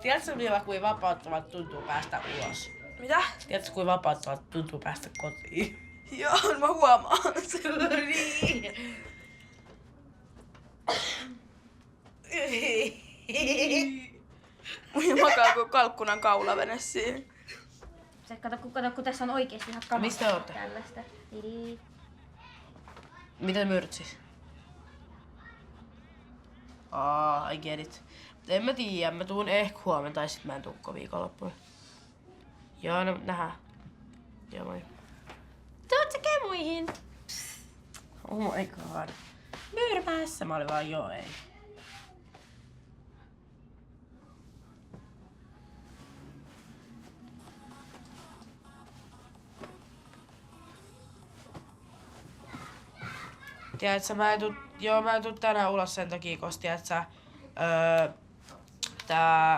Tiedätkö vielä, kuin vapauttavat tuntuu päästä ulos? Mitä? Tiedätkö, kuin vapauttavat tuntuu päästä kotiin? Joo, mä huomaan. Niin. Makaa kuin kalkkunan kaulavene siihen. Kato, kun tässä on oikeesti ihan kamala. Mistä ootte? Tällaista. Miten myrtsis? I get it. En mä tiedä, mä tuun ehkä huomenna tai sit mä en tuu viikonloppuna. Joo, no nähdään. Joo, moi. Tuut sä kemuihin? Oh my god. Myrmässä mä olin vaan joo ei. Tiedätkö, mä en tuu tänään ulos sen takia, koska tiedätkö,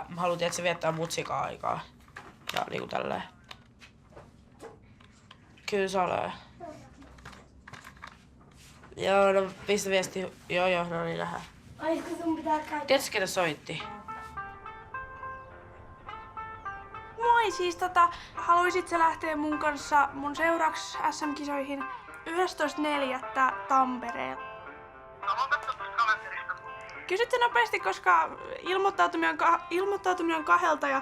mä haluan tiedätkö, viettää mutsikaa aikaa. Ja niinku tälleen. Kyllä se olee. Joo, no pistä viesti. Joo, no niin lähdään. Ai, kun sun pitää käydä. Tiedätkö, ketä soitti? Moi, siis haluisit sä lähteä mun kanssa mun seuraavaksi SM-kisoihin 11.4. Tampereella? Kysyt sä nopeasti, koska ilmoittautuminen on 2 ja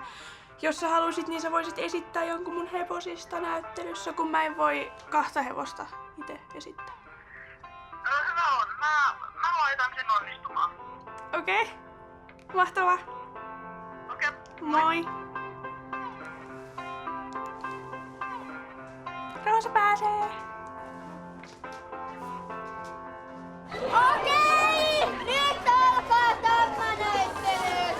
jos sä haluaisit, niin sä voisit esittää jonkun mun hevosista näyttelyssä, kun mä en voi 2 hevosta itse esittää. No hyvä on. Mä laitan sen onnistumaan. Okei. Mahtavaa. Okei. Moi. Roosa pääsee. Okei! Nyt alkaa tammanäyttely!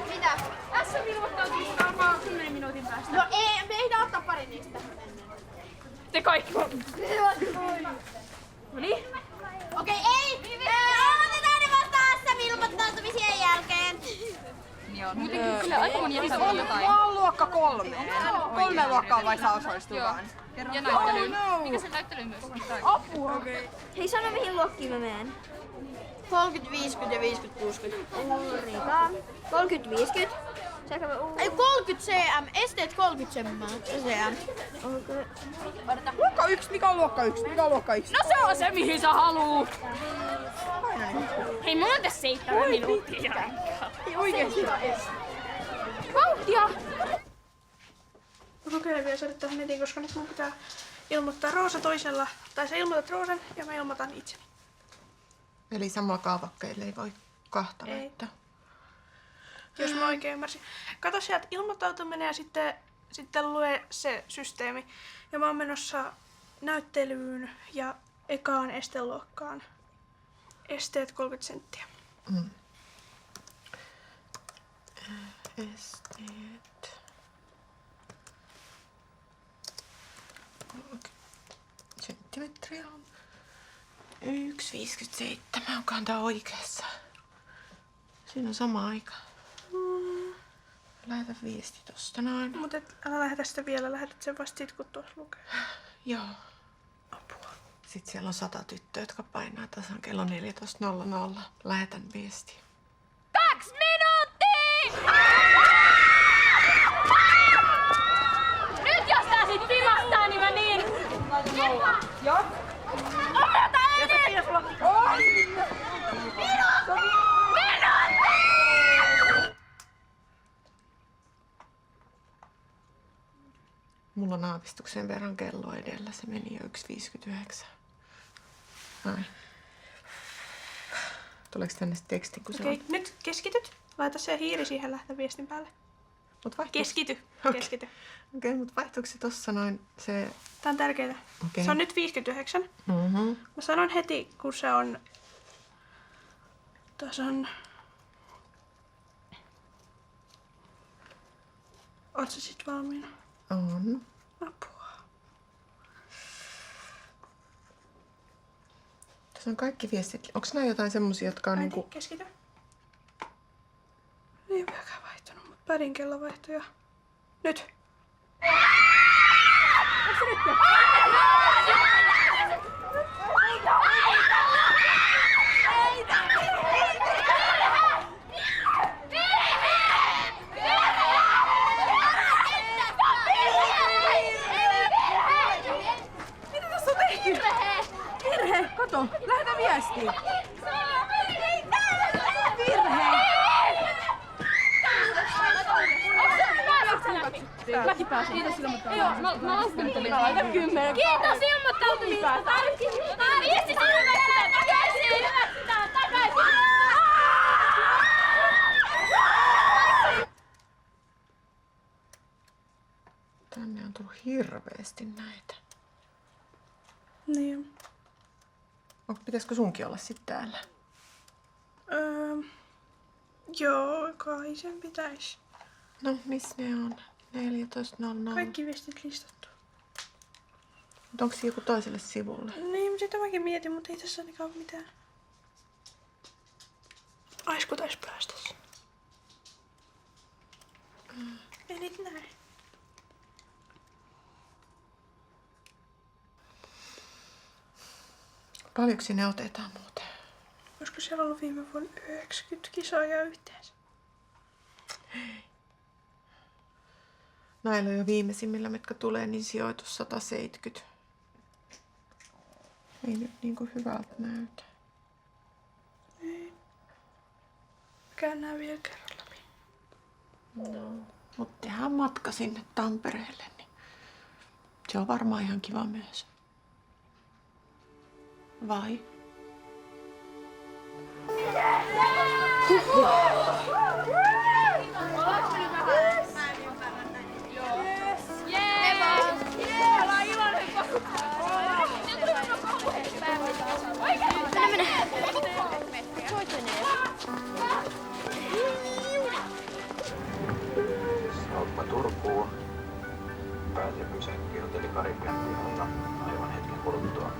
Mitä? Tässä ilmoittautumista alkaa 10 minuutin päästä. No ei, me ei ottaa pari niistä. Te kaikki. Noniin. Okei, ei! Otetaan ne vasta SM-ilmoittautumisien jälkeen. Joo, muutenkin kyllä aika moni jättää vielä jotain. Mä oon luokka 3. 3 luokkaa vai saa osallistumaan? Ja näyttely. Mikä se näyttely myös? Apua. Okei. Hei, sano mihin luokkiin mä menen. 30, 50 ja 50, 60. Ulrika. 30, 50. Ei 30 cm, esteet 30 cm. Okei. Luokka 1, mikä on luokka 1? Mikä on luokka 1? No se on se, mihin sä haluut. Hei, mulla on tässä 7 minuuttia. Ei oikeesti. Vauhtia! Mä kokeilen vielä saada tähän netin, koska nyt mun pitää ilmoittaa Roosa toisella. Tai sä ilmoitat Roosan ja mä ilmoitan itseni. Eli samalla kaavakkeelle ei voi 2 näyttää. Jos mä oikein ymmärsin. Kato sieltä ilmoittautuminen ja sitten lue se systeemi. Ja mä oon menossa näyttelyyn ja ekaan esteluokkaan. Esteet 30 senttiä. Esteet. Senttimetriä on 1,57. Onkohan tää oikeassa? Siinä on sama aika. Lähetä viesti tosta noin. Mutta älä lähetä sitä vielä, lähetät sen vasta sit, kun tuossa lukee. Joo. Apua. Sitten siellä on 100 tyttöä, jotka painaa tasan kello 14.00. Lähetän viestiä. 2 minuuttia! Nyt jos tää sit pimahtaa, niin mä niin... Joo. Ota edes! Mulla on aavistuksen verran kello edellä. Se meni jo 1.59. Ai. Tuleeko tänne teksti, kun se on? Okei, nyt keskityt. Laita se hiiri siihen lähtöviestin päälle. Keskity. Keskity. Okei, mutta vaihtuuko se tossa noin se... Tää on tärkeää. Okei. Se on nyt 59. Mm-hmm. Mä sanon heti, kun se on... tasan... Oot sä sit valmiina? On. Apua. Tässä on kaikki viestit. Onko nämä jotain semmosia, jotka on niinku... Keskity. Ei vieläkään vaihtunut, mutta pärin kello vaihtui ja... Nyt! Onks se nyt jo? Mitä tässä on tehty? Virhe! Kato, lähetä viestiä. Virhe! Mäkin pääsin. Kiitos ilmoittautumisesta. Joo, mä lasken, että minä laitan 10. Kiitos ilmoittautumisesta. Viesti silmästä takaisin. Takaisin. Tänne on tullut hirveästi näitä. Niin. Pitäisikö sunkin olla sit täällä? Joo, kai sen pitäis. No, missä ne on? 14.00. Kaikki viestit listattu. Onko se joku toiselle sivulle? Niin, sitä mäkin mietin, mutta ei tässä ainakaan ole mitään. Aisku taisi päästä sinne. Ei niitä näe. Paljonko sinne otetaan muuten? Olisiko siellä ollut viime vuonna 90 kisaajaa yhteensä? Näillä on jo viimeisimmillä, mitkä tulee, niin sijoitus 170. Ei nyt niinku hyvältä näytä. Ei. Käyn nää vielä kerran läpi. No, mutta tehdään matka sinne Tampereelle, niin se on varmaan ihan kiva myös. Vai? Saappa Turkuun. Pääsee pysäkkiin hotelli Karibian pihalla aivan hetken kuluttua.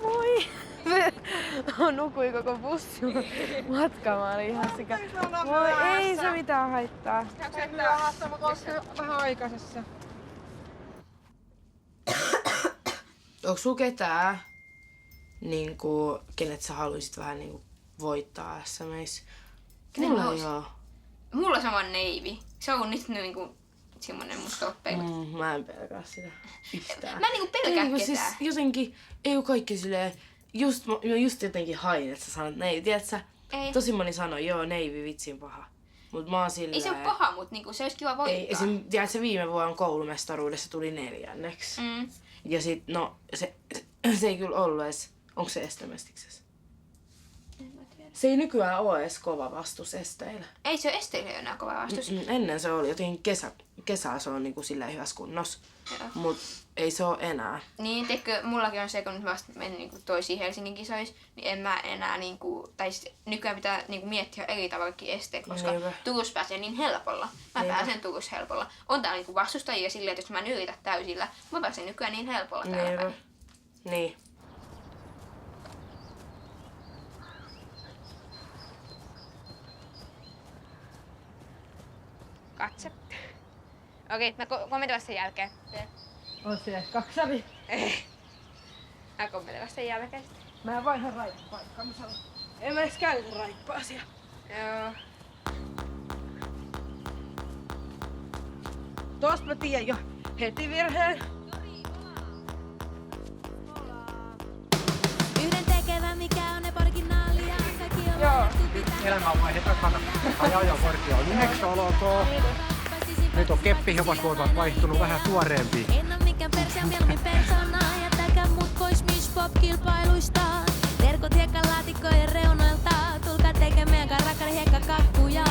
Moi! Nukuin koko bussi matka. Mä olin ihan sika. Moi, ei se mitään haittaa. Vähän aikaisessa. Onko sulla ketään, niinku, kenet sä haluaisit vähän niinku voittaa SM:issä? Mulla ei oo. Mulla on sama Neivi. Se on nyt niinku semmonen mun toppeilla. Mä en pelkää sitä yhtään. Mä en niinku pelkää ei, ketään. Siis jotenkin, ei oo kaikki silleen, just jotenkin hain, että sä sanot Neivi. Tiedätkö, Ei. tosi moni sanoi, joo Neivi vitsin paha. Mut mä oon silleen... Ei se oo paha, mut niinku se olisi kiva voittaa. Ei, esim, tiedätkö, viime vuoden koulumestaruudessa tuli 4. Ja sit, no, se ei kyllä ollut edes, onko se estemestiksessä? Se ei nykyään oo edes kova vastus esteillä. Ei se ole esteillä enää kova vastus. Ennen se oli jotenkin kesää se on niinku silleen hyvässä kunnossa. Joo. Mut ei se oo enää. Niin, teikö, mullakin on se, kun nyt vasta menin niinku toisiin Helsingin kisoihin, niin en mä enää niinku, tai nykyään pitää niinku miettiä eri tavallakin esteet, koska Niinpä. Turussa pääsee niin helpolla. Mä Niinpä. pääsen Turussa helpolla. On täällä niinku vastustajia silleen, että jos mä en yritä täysillä, mä pääsen nykyään niin helpolla täällä päin. Niin. Katse. Okei, mä kommentoin sen jälkeen. On siellä kaksari. Mä kommentoin sen jälkeen. Mä vaihdan raippapaikkaa, mä sanon. En mä edes käytä raippaa siellä. Joo. Tosta mä tiedän jo heti virheen. Yhden tekevä, mikä on originaalia. Kaikki on Joo. Elämänvaihe takana. Ajokortti on 9 olotoa. Nyt on keppihevosuotat vaihtunut vähän tuoreempiin. En oo mikään persia, mieluummin persona. Jättäkää mut pois Miss Pop-kilpailuista. Verkot hiekkalaatikkojen reunoilta. Tulkaa tekemään rakkari hiekkakakkuja.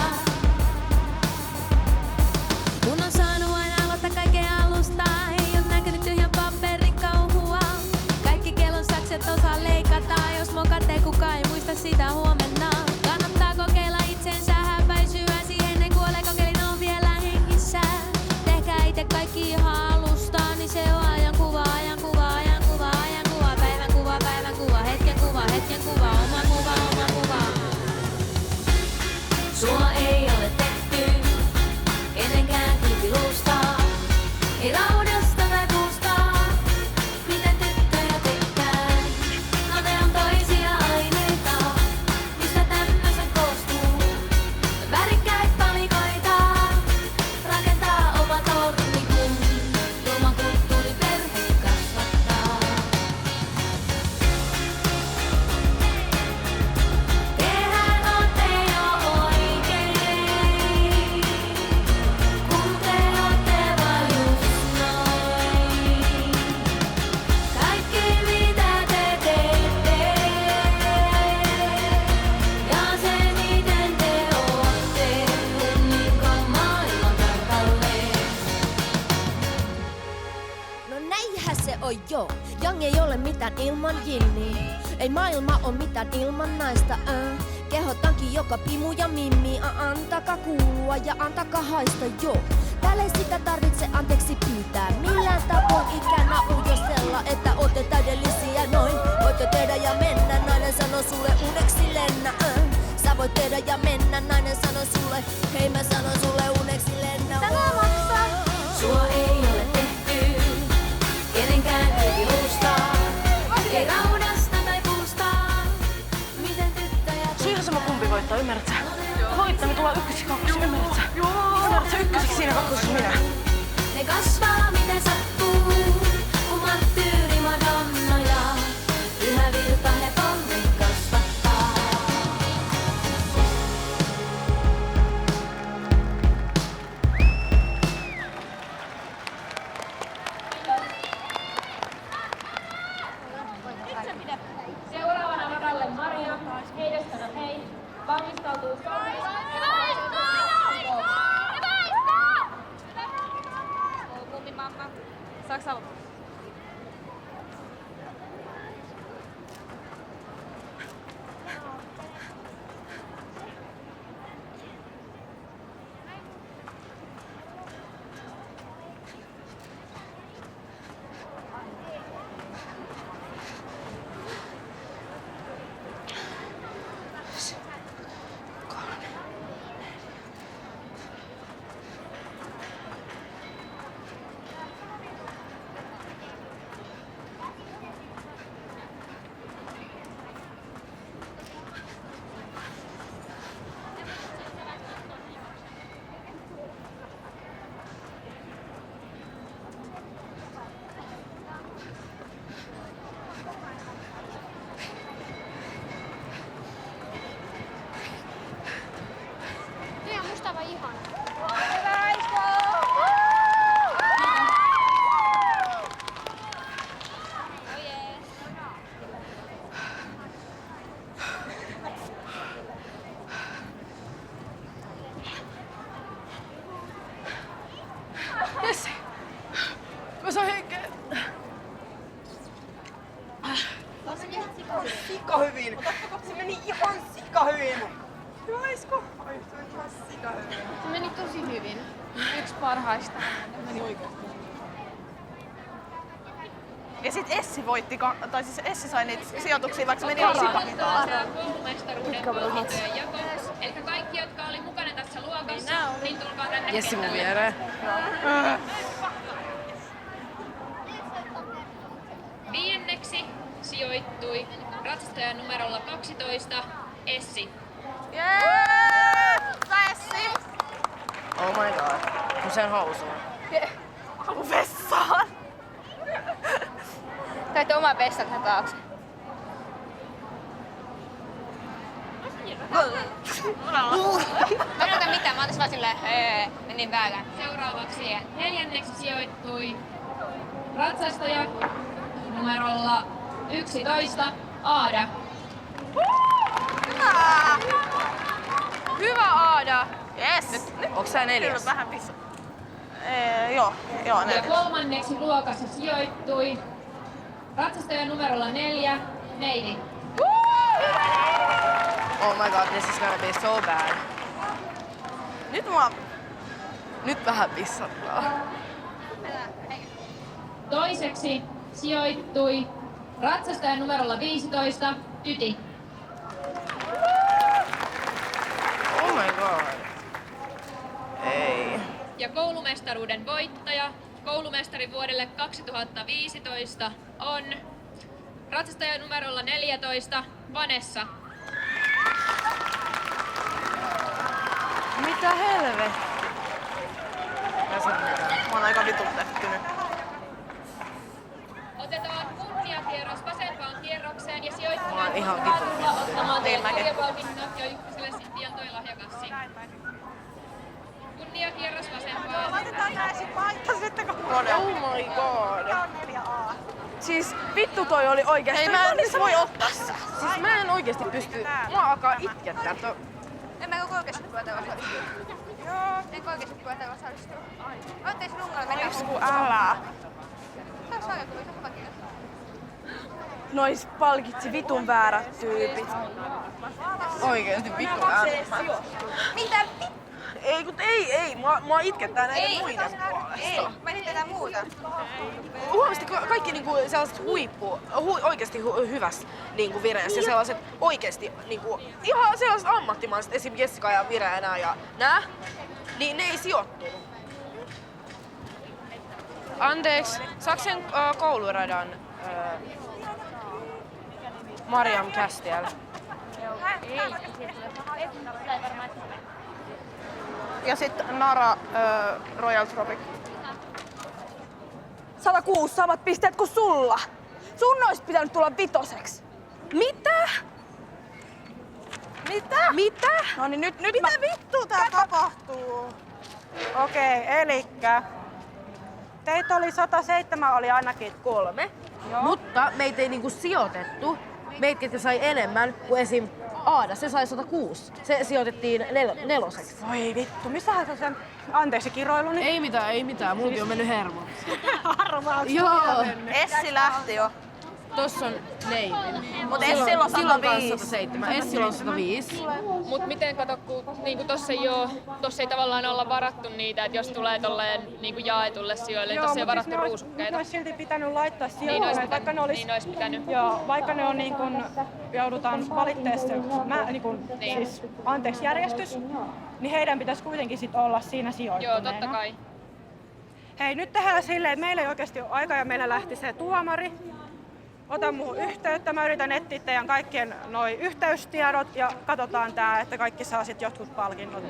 Kun on saanut aina aloittaa kaiken alusta. Ei oo näkynyt tyhjän paperin kauhua. Kaikki kellon sakset osaa leikata. Jos mokat ei kukaan ei muista sitä huomenna. Kannattaa kokeilla itsensä häpäisyä. Siihen ei kuole, kokeilin on vielä hengissä. Tehkää ite kaikki ihan alusta. Niin se on ajankuva, ajankuva, ajankuva, ajankuva. Päivänkuva, päivänkuva, hetken kuva, hetken kuva. Oma kuva, oma kuva. Sua ei ole tehty etenkään kilpiluusta. Ei raudasta tai puusta. Miten tyttöjä tehdään? No ne on toisia aineita. Mistä tämmösen koostuu? Värikkäitä palikoita. Rakentaa oma torni kun julman kulttuuriperhe kasvattaa. Tehän ootte jo oikein, kun te ootte vaan just joo. Jang ei ole mitään ilman jinniä. Ei maailma on mitään ilman naista, Kehotankin joka pimu ja mimmi, antakaa kuulua ja antakaa haista, joo. Täällä ei sitä tarvitse anteeksi pyytää. Millään tavoin ikänä ujostella, että ootte täydellisiä noin. Voitte tehdä ja mennä, nainen sanoo sulle uneksi lennä, Sä voit tehdä ja mennä, nainen sanoo sulle, hei mä sanon sulle uneksi lennä. Tänään maksaa. Sua ei ole tehty kenenkään yliluusta. Ei raudasta tai puusta. Miten tyttöjä Se on ihan sama kumpi voittaa, ymmärrät sä? Voittanut tulla ykkösiksi, kakkosi, ymmärrät sä? Ymmärrät sä ykkösiksi siinä, kakkosiksi minä? ne kasvaa miten sattuu, kun marttyyri Madonna ja yhä virta ne polvet kasvattaa. Seuraavana radalle Maria. Heidestänä hei. Valmistautuu Kummimamma. Saaks aloittaa? Ihan musta vai ihana? Jesse! Mä saan henkeä. Sika hyvin. Se meni ihan sika hyvin. Hyvaisko? Ai, se meni ihan sika hyvin. Se meni tosi hyvin. Yksi parhaista. Meni oikeesti. Ja sit Essi voitti, tai siis Essi sai niitä sijoituksia, vaikka se meni ihan sikahitaan. Koulumestaruuden voittojen jako. Eli kaikki, jotka oli mukana tässä luokassa, niin tulkaa tänne Jessi mun kentälle. viereen. Viidenneksi sijoittui ratsastajan numerolla 12 Essi. Essi! Oh my god. Kun sen housuun. Halu vessaan! Taitte oma vessa tähän taakse. Mä en ota mitään, mä oon tässä vaan silleen, menin väärään. Seuraavaksi neljänneksi sijoittui ratsastaja numerolla 11 Aada. Hyvä Aada! Yes! Onks sä neljäs? Kyllä vähän pissa. Joo, Ja neljäs. kolmanneksi luokassa sijoittui ratsastaja numerolla 4 Heidi. Oh my god, this is gonna be so bad. Nyt vähän pissattaa. Toiseksi sijoittui ratsastaja numerolla 15 Tyti. Oh my god. Ei. Ja koulumestaruuden voittaja koulumestari vuodelle 2015 on ratsastaja numerolla 14 Vanessa. Mitä helvetti? Mä oon aika vitun pettynyt. Otetaan kunniakierros vasempaan kierrokseen ja Mä sijoittumaan oon ihan vitun tulla ottamaan teille mäkin. kirjapalkinnot ja ykköselle sit pian toi lahjakassi. Kunniakierros vasempaan. Laitetaan nää sit paittaa sitten kun Oh my god. Tää on 4A. Siis vittu toi oli oikeesti. Hei, mä en edes voi ottaa sitä. Siis mä en oikeesti pysty. Mua alkaa itkettää. En mä korkeushyppyä osallistua. Joo. En korkeushyppyä osallistua. Anteeksi, lungalle mennään. Oisku älä. Nois palkitsi vitun väärät tyypit. Oikeesti vittu ääntä. Mitä? Ei. Mua itkettää näiden muiden puolesta. Ei, mä en muuta. Huomasti kaikki niinku sellaiset oikeesti hyvässä niinku vireessä ja sellaiset oikeesti niinku ihan sellaiset ammattimaiset, esim. Jessica ja Vireenä ja nää, niin ne ei sijoittunut. Anteeksi, saaks sen kouluradan Mariam Kästiällä? Ja sitten Nara Royal Tropic. 106 samat pisteet kuin sulla. Sun olisi pitänyt tulla vitoseksi. Mitä? Mitä? No niin nyt Mitä vittua tää tapahtuu? Okei, elikkä teitä oli 107, oli ainakin 3. Joo. Mutta meitä ei niinku sijoitettu. Meitä, ketkä sai enemmän kuin esim. Aada, se sai 106. Se sijoitettiin neloseksi. Voi vittu, missähän se sen anteeksi kiroilu nyt? Ei mitään. Mulki on mennyt hermo. Harmaa. Joo. Essi lähti jo. Tossa on Neivin. Mut Essillä on 105. 107. Essillä on 105. Mut miten kato, kun niinku tossa ei tavallaan olla varattu niitä, että jos tulee tolleen niinku jaetulle sijoille, niin tossa ei varattu ruusukkeita. Ne olisi silti pitänyt laittaa Niin sijoille, vaikka ne olisi... Niin ois pitänyt. Joo, vaikka ne on niin kun joudutaan valittaa se siis, järjestys, niin heidän pitäisi kuitenkin sit olla siinä sijoittuneena. Joo, totta kai. Hei, nyt tehdään silleen, että meillä ei oikeasti ole aikaa ja meillä lähti se tuomari. Ota muuhun yhteyttä, mä yritän etsiä teidän kaikkien noi yhteystiedot ja katsotaan tää, että kaikki saa sit jotkut palkinnot.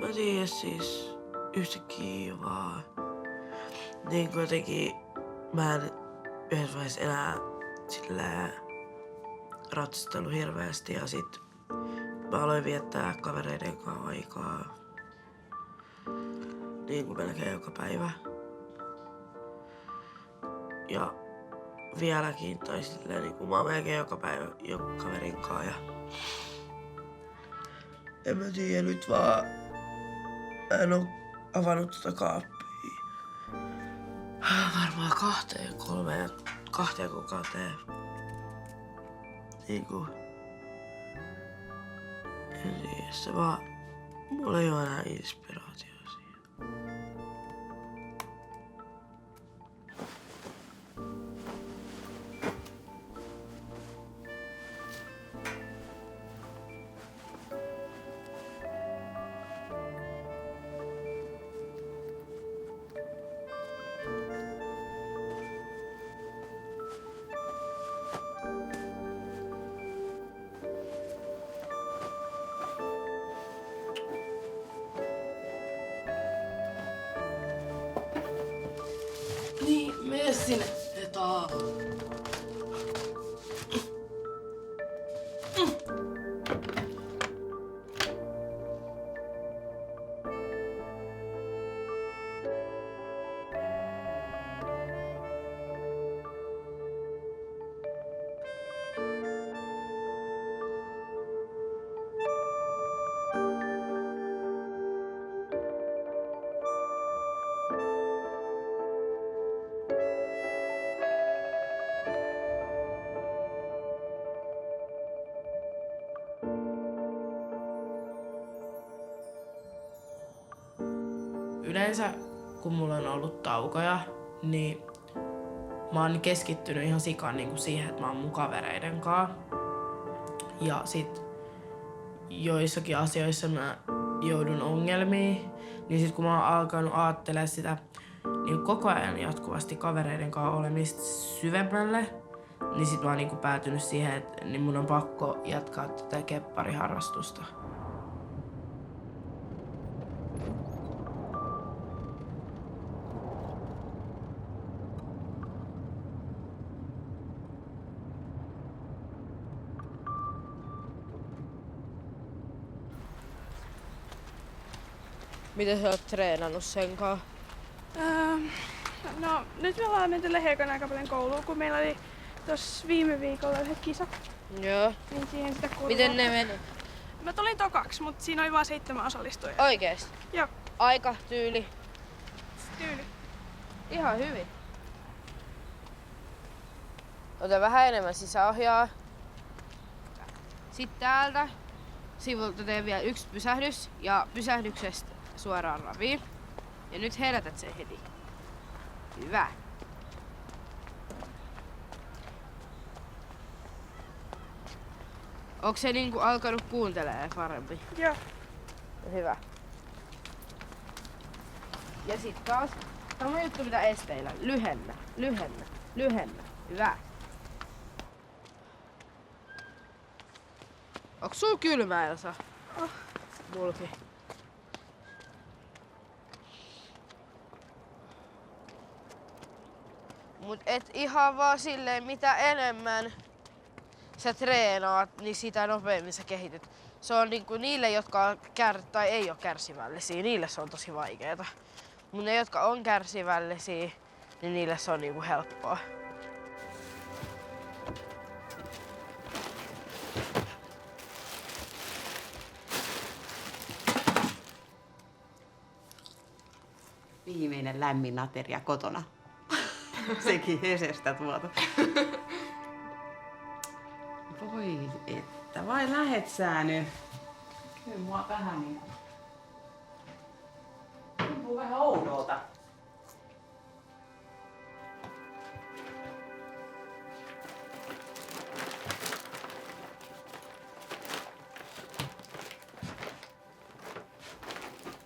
Mä tiedä siis yhtäkkiä vaan. Niin kuitenkin mä en yhdessä vaiheessa enää silleen ratsastellut hirveästi ja sit mä aloin viettää kavereiden kanssa aikaa. Niin kuin melkein joka päivä. Ja vieläkin tai silleen niin kuin mä oon melkein joka päivä joku kaverin kanssa ja en mä tiedä nyt vaan. Mä en oo avannut tota kaappia. Varmaan 2 kuukauteen. Niinku. En tiedä, se vaan. Mulla ei oo enää inspiraatio siihen. Niin, mene sinne, Eta. Yleensä kun mulla on ollut taukoja, niin mä oon keskittynyt ihan sikan niin kuin siihen, että mä oon mun kavereiden kanssa. Ja sit joissakin asioissa mä joudun ongelmiin, niin sit kun mä oon alkanut ajattelemaan sitä niin koko ajan jatkuvasti kavereiden kanssa olemista syvemmälle, niin sit mä oon niin päätynyt siihen, että niin mun on pakko jatkaa tätä keppariharrastusta. Miten sä oot treenannut sen kanssa? No nyt me ollaan menty Leheikon aika paljon kouluun, kun meillä oli tossa viime viikolla yhdet kisat. Joo. Niin siihen sitä kuuluu. Miten ne meni? Mä tulin tokaksi, mutta siinä oli vain 7 osallistujaa. Oikeesti? Joo. Aika, tyyli? Tyyli. Ihan hyvin. Ota vähän enemmän sisäohjaa. Sitten täältä sivulta teen vielä 1 pysähdys ja pysähdyksestä suoraan raviin. Ja nyt herätät sen heti. Hyvä. Onko se niinku alkanut kuuntelemaan paremmin? Joo. Hyvä. Ja sit taas sama juttu mitä esteillä. Lyhennä, lyhennä, lyhennä. Hyvä. Onks sul kylmä, Elsa? Oh. Mulki. Mut et ihan vaan silleen, mitä enemmän sä treenaat, niin sitä nopeammin sä kehityt. Se on niinku niille, jotka on tai ei ole kärsivällisiä, niille se on tosi vaikeeta. Mut ne, jotka on kärsivällisiä, niin niille se on niinku helppoa. Viimeinen lämmin ateria kotona. Sekin Hesestä tuotu. Voi että, vai lähet sä nyt? Kyllä mua vähän niin... Tuntuu vähän oudolta.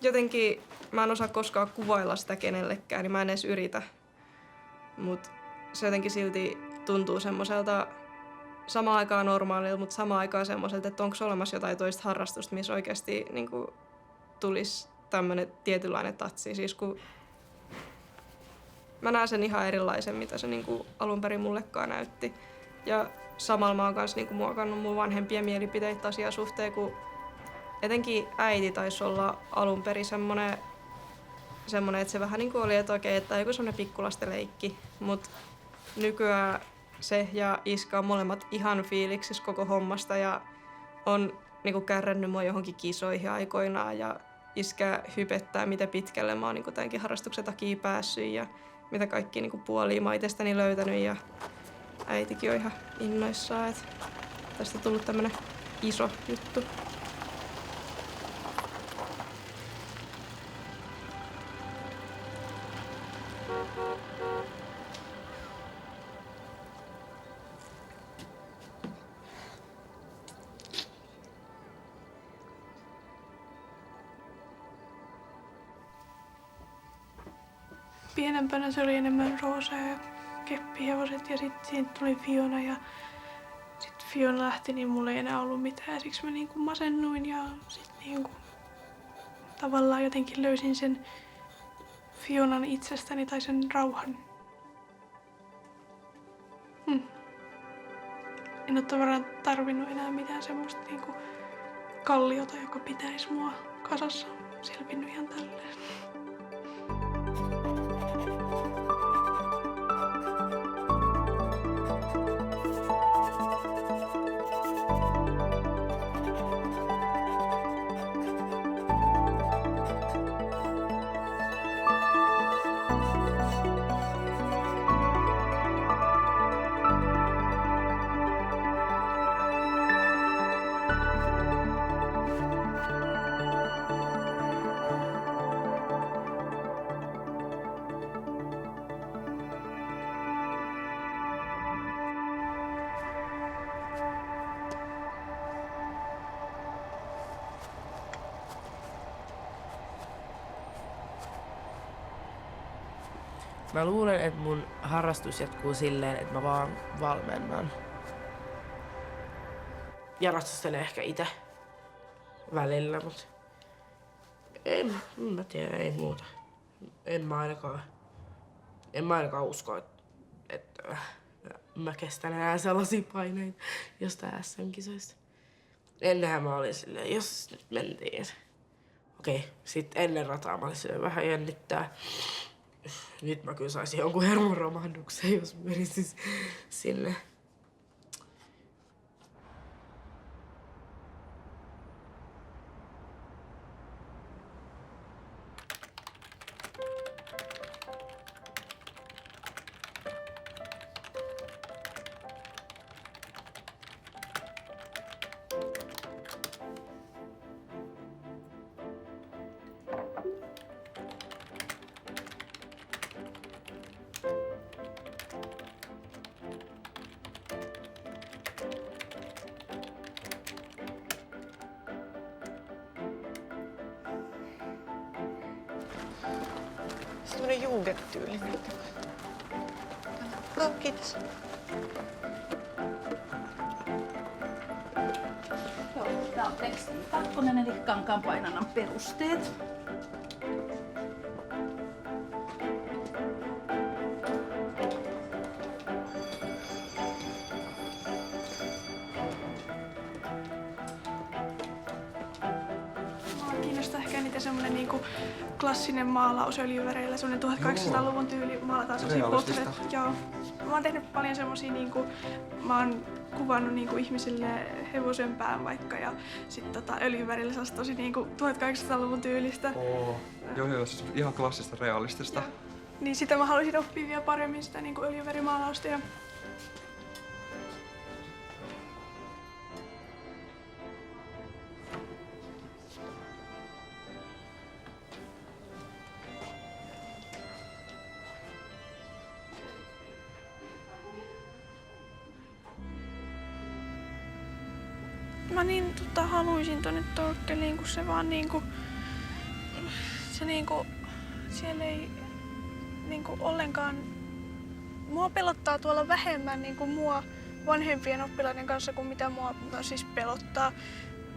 Jotenkin mä en osaa koskaan kuvailla sitä kenellekään, niin mä en edes yritä. Mut se jotenkin silti tuntuu semmoiselta samaan aikaan normaalilta, mutta samaan aikaan semmoiselta, että onko olemassa jotain toista harrastusta, missä oikeasti niin tulisi tämmöinen tietynlainen tatsi. Siis kun mä näen sen ihan erilaisen, mitä se niin alun perin mullekaan näytti. Ja samalla mä oon kanssa niin muokannut mun vanhempien mielipiteitä asian suhteen, kun etenkin äiti taisi olla alun perin semmoinen, että se vähän niin kuin oli, että okei, että joku semmoinen pikkulasten leikki. Mutta nykyään se ja iskä on molemmat ihan fiiliksissä koko hommasta ja on niin kuin kärrännyt mua johonkin kisoihin aikoinaan ja iskä hypettää, miten pitkälle mä oon niin kuin tämänkin harrastuksen takia päässyt ja mitä kaikki niin kuin puolia mä oon itsestäni löytänyt ja äitikin on ihan innoissaan, että tästä on tullut tämmönen iso juttu. Pienempänä se oli enemmän Roosa ja keppihevoset ja sitten siitä tuli Fiona ja sitten Fiona lähti, niin mulla ei enää ollut mitään ja siksi mä niinku masennuin ja sitten niinku tavallaan jotenkin löysin sen Fionan itsestäni tai sen rauhan. En ole tavallaan tarvinnut enää mitään semmoista niinku kalliota, joka pitäisi mua kasassa. Selvinnyt ihan tälleen. Mä luulen, että mun harrastus jatkuu silleen, että mä vaan valmennan. Ja ratsastelen ehkä itse välillä, mutta en mä tiedä, ei muuta. En mä ainakaan usko, että mä kestän enää sellaisia paineita jostain SM-kisoista. Ennenhän mä olin silleen, jos nyt mentiin. Okei, sit ennen rataa mä olin silleen vähän jännittää. Nyt mä kyllä saisin jonkun hermoromahduksen, jos menisin sinne. Semmoinen juuget-tyyli. No, kiitos. Joo, tää on teksti 2, eli kankaanpainannan perusteet. Kiinnostaa ehkä eniten semmoinen niinku klassinen maalaus öljyväreillä, semmoinen 1800-luvun tyyli, maalataan semmoisia portret. Joo. Mä oon tehnyt paljon semmosia niinku, mä oon kuvannut niinku ihmisille hevosen pään vaikka ja sit öljyvärillä sellaista tosi niinku 1800-luvun tyylistä. Joo, siis ihan klassista realistista. Niin sitä mä haluaisin oppia vielä paremmin sitä niinku öljyvärimaalausta ja mä niin haluaisin tonne Torkkeliin, kun se vaan niinku, se niinku, siellä ei niinku ollenkaan, mua pelottaa tuolla vähemmän niinku mua vanhempien oppilaiden kanssa kuin mitä mua siis pelottaa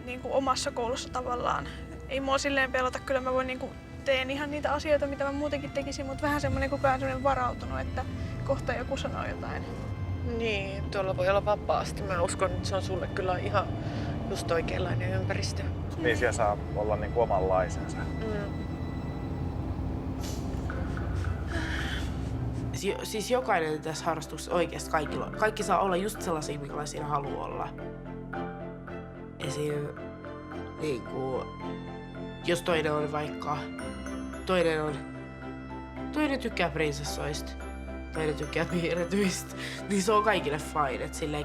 niinku omassa koulussa tavallaan. Ei mua silleen pelota, kyllä mä voin niinku, teen ihan niitä asioita, mitä mä muutenkin tekisin, mutta vähän semmoinen koko ajan semmoinen varautunut, että kohta joku sanoo jotain. Niin, tuolla voi olla vapaasti. Mä uskon, että se on sulle kyllä ihan just oikeanlainen ympäristö. Niin siellä saa olla niinku omanlaisensa. Siis jokainen tässä harrastuksessa oikeasti kaikki saa olla just sellaisia, minkälaisia haluaa olla. Esim. Niinku, jos toinen on vaikka, toinen tykkää prinsessoista, toinen tykkää piirretyistä, niin se on kaikille fine, et silleen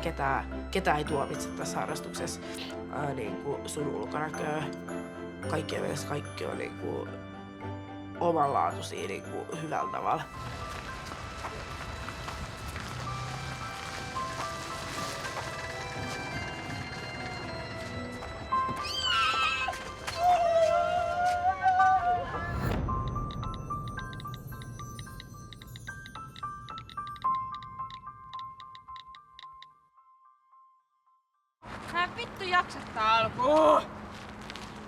ketään ei tuomitse tässä harrastuksessa niinku sun ulkonäköä. Kaikkien mielestä kaikki on niinku omanlaatuisia niinku hyvällä tavalla. Mä vittu jaksa tää alkuun.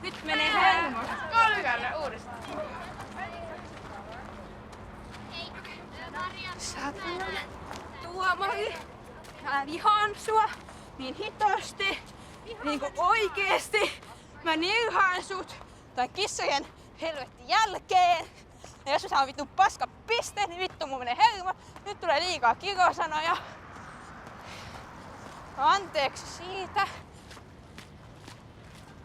Nyt menee helmosta. Kolmikalle uudestaan. Satana. Tuomari. Mä vihaan sua niin hitosti, niinku oikeesti. Mä nilhaan sut tai kissojen helvetti jälkeen. Ja jos mä saan vittu paska piste, niin vittu mun menee helma. Nyt tulee liikaa kirosanoja. Anteeksi siitä.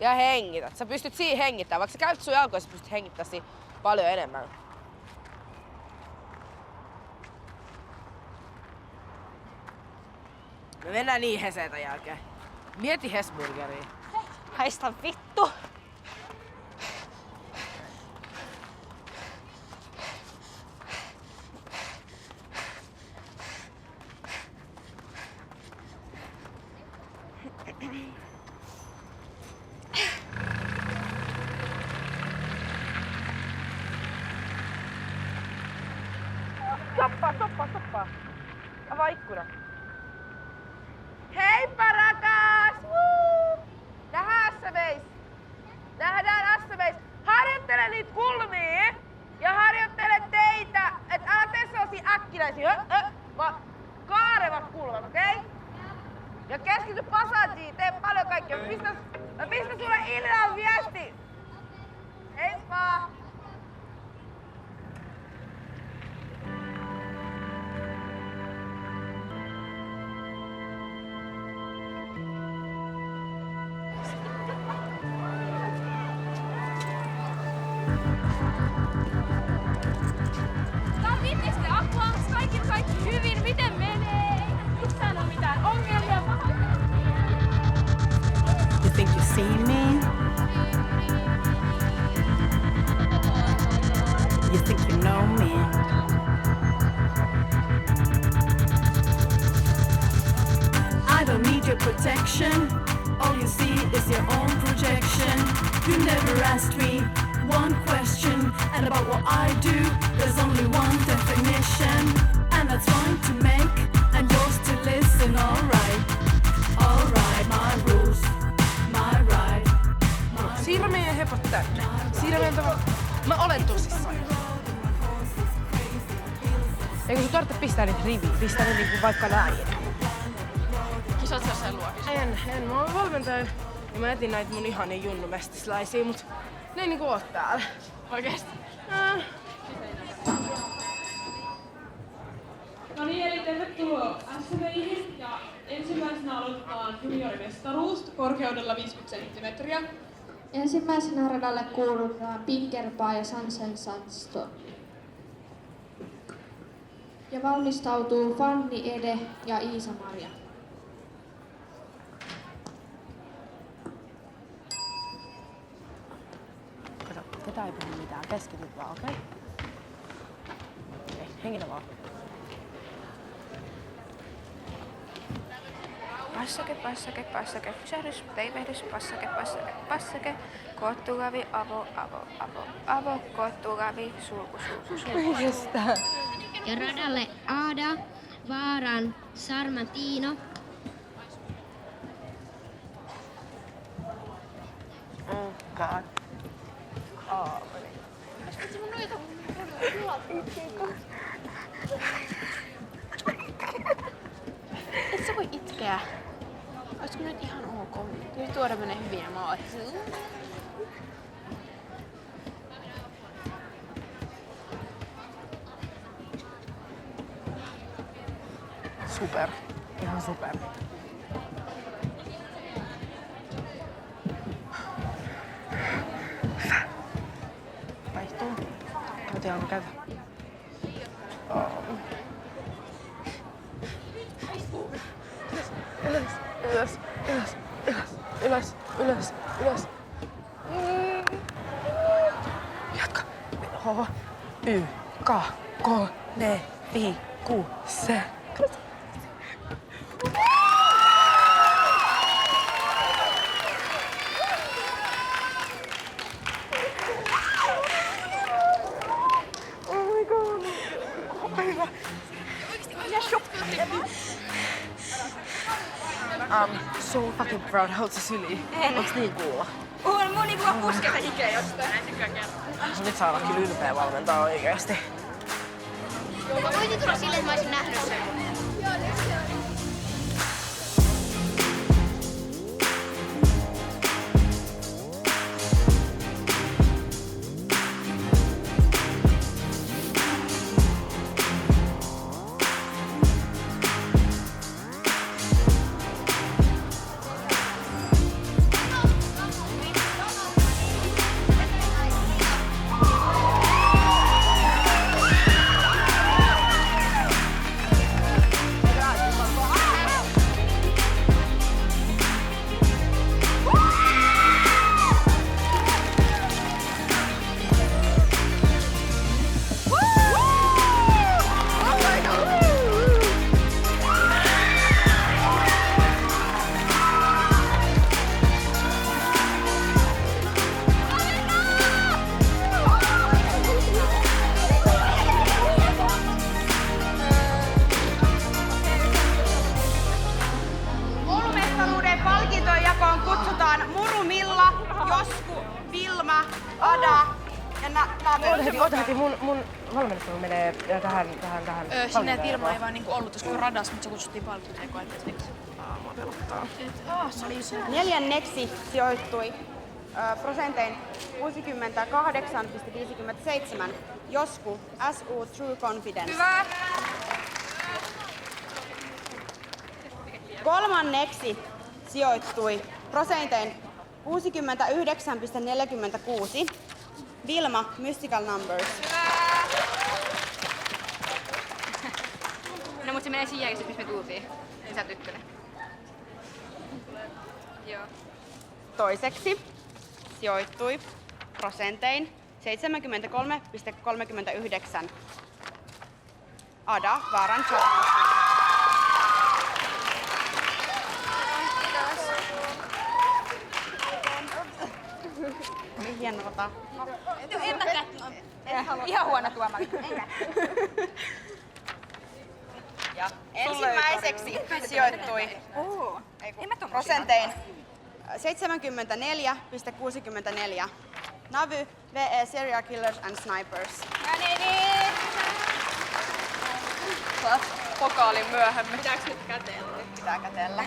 Ja hengität. Sä pystyt siihen hengittämään. Vaikka sä käyt sun jalkoja, sä pystyt hengittämään siinä paljon enemmän. Me mennään niin Heseetä jälkeen. Mieti Hesburgeria. Haista vittu. Heippa! Avaa ikkuna. Heippa rakas! Woo! Nähdään Assaveis! Harjoittele niitä kulmia ja harjoittele teitä, et älä tee sellaisia äkkinäisiä, vaan kaarevat kulmat, okei? Okay? Ja keskity passageen, tee paljon kaikkea. Mä pistän sulle illalla viesti! Heippa! Vittis te apua, kaikki hyvin, miten menee? Missään on mitään ongelmia. You think you see me? You think you know me? I don't need your protection. All you see is your own projection. You never asked me one question, and about what I do, there's only one definition, and that's mine to make and yours to listen. Alright, my rules, my ride. Siirrä meidän hepot tänne. Siirrä meidän tämä... Mä olen tosissaan. Eikö sun tarvitse pistää niitä riviin? Pistää ne niinku vaikka näin. Kisat sä jossain luokissa? En. Mä oon valmentaja. Ja mä etin näitä mun ihania junnumestisläisiä, mut ne ei niinku oo täällä. Oikeesti? No niin, eli tervetuloa SV:ihin ja ensimmäisenä aloitetaan juniorimestaruus korkeudella 50 senttimetriä. Ensimmäisenä radalle kuulutaan Pinkerpaa ja Sansen Sandstone. Ja valmistautuu Fanni Ede ja Iisa-Maria. Ketä ei puhu mitään, keskityt vaan, okei? Okei, hengitä vaan. Passake, pysähdys, peipehdys, passake, koottugavi, avo, koottugavi, sulku. Ja radalle Aada, Vaaran, Sarmatiino. Oh god. Et sä voi itkeä. Olisiko nyt ihan ok? Nyt tuoda menee hyvin ja mä oon Super. Ihan super. Vaihtuu. Kotiaan käydä. Ylös. Jatka. H-Y-K-K-D-I-Q-C. So fucking proud. Haluatko syliin? Onks niin kuulla? Mun niinku vaan pusketa hikeä jostain. Nyt saa olla kyllä ylpeä valmentaa oikeesti. Voitin tulla silleen, että mä olisin nähnyt sen. Vilma, Ada ja Nave. Oota heti, mun valmennus menee tähän. Sinne Vilma ei vaan niinku ollut tuossa radassa, mutta se kutsuttiin palkintotekoaineeksi. Mua pelottaa. Neljänneksi sijoittui prosentein 68,57 Josku SU True Confidence. Hyvä! Kolmanneksi sijoittui prosentein 69,46 Vilma Mystical Numbers. No mut se menee siinä jälkeen, missä me tultiin. Niin sä oot ykkönen. Joo. Toiseksi sijoittui prosentein 73,39 Ada Vaaran Charles. Hienota. Ihan huono tuomari. Ja ensimmäiseksi sijoittui prosentein 74,64 Navy VE Serial Killers and Snipers. Saat pokaalin myöhemmin. Pitääks nyt kätellä? Pitää kätellä.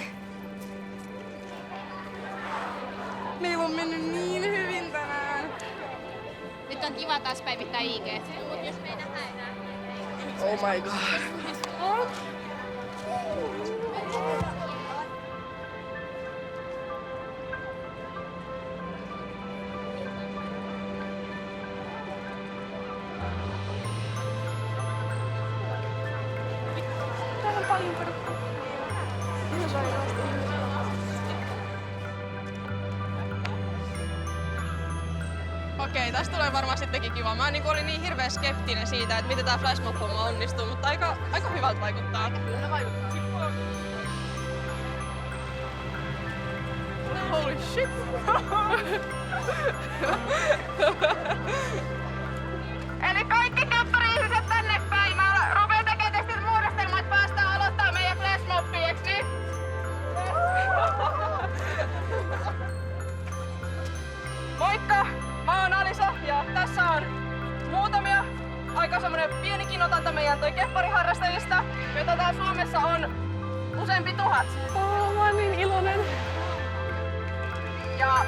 Meillä on mennyt niin hyvin tänään. Nyt on kiva taas päivittää IG. Jos me ei nähdä enää. Oh my god. Täällä on paljon porukkaa. Ihan sairaasti. Okei, tästä tulee varmaan sittenkin kiva. Mä olin niin hirveän skeptinen siitä, että miten tää flashmob-homma onnistuu, mutta aika hyvältä vaikuttaa. Kyllä vaikuttaa. Holy shit! Eli kaikki keppari-ihmiset tänne päin. Mä rupean tekemään tästä muodostelmaa, että päästään aloittaa meidän flashmobbi, eiks niin? Moikka! Mä oon Alisa ja tässä on muutamia aika semmonen pienikin otanta meidän toi keppariharrastajista, joita täällä Suomessa on useampi tuhat. Mä oon niin iloinen. Ja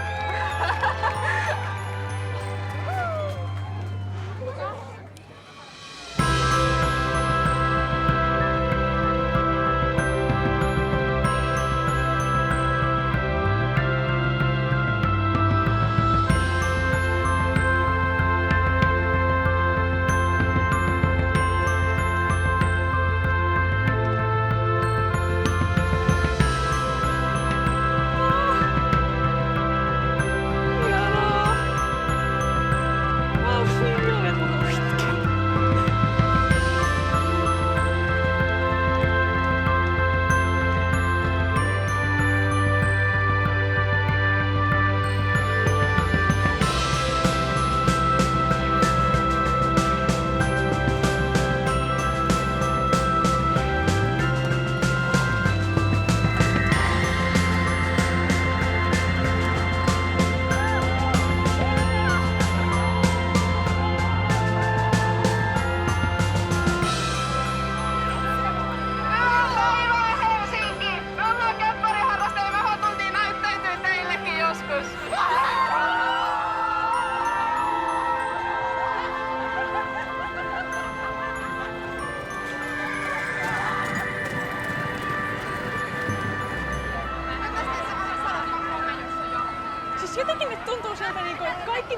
jotenkin nyt tuntuu sieltä, että kaikki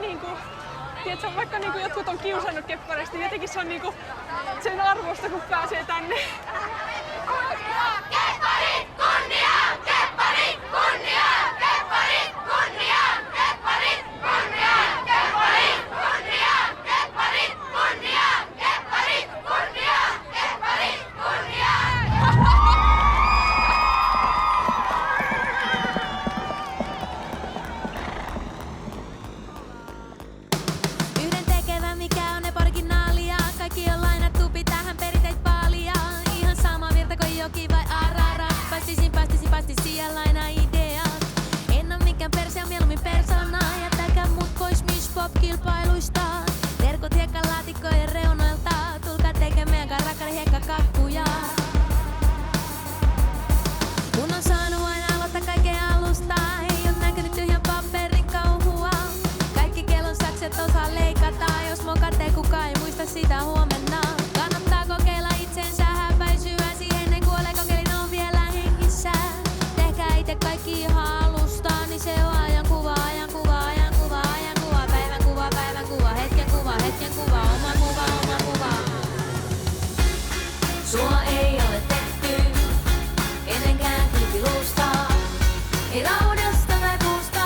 tiedätkö, vaikka jotkut on kiusannut keppareista, niin jotenkin se on sen arvosta, kun pääsee tänne. Kepparit kunniaan! Kepparit kunniaan! Kepparit kunniaan! Kepparit kunniaan! Kepparit kunniaan! Kepparit kunniaan! Kepparit kunniaan! Kepparit kunniaan! Yhdentekevä mikä on originaalia, kaikki on lainattu, pitäähän perinteit paalia. Ihan sama virtako joki vai arara, pastisin ja laina ideat. En oo mikään perse, on mieluummin persona, jättäkää mut pois miss pop-kilpailuista. Terkut hiekkalaatikkojen reunoilta, tulkaa tekemään rakkaiden hiekkakakkuja. Mun on saanut aina aloittaa kaiken alusta, ei oo näkynyt tyhjän paperin kauhua. Kaikki kellon sakset osaa leikata, jos mokatee kukaan ei muista sitä huomenna. Kannattaa kokeilla itsensä häpäisyä, siihen ennen kuolee kokeilin on vielä hengissä. Tehkää ite kaikki ihan alusta, niin se on ajankuva, ajankuva, ajankuva, ajankuva. Päivän kuva, päivän kuva, hetken kuva, hetken kuva, oma kuva, oma kuva. Sua ei ole tehty kenenkään kilpiluusta, ei raudasta tai puusta.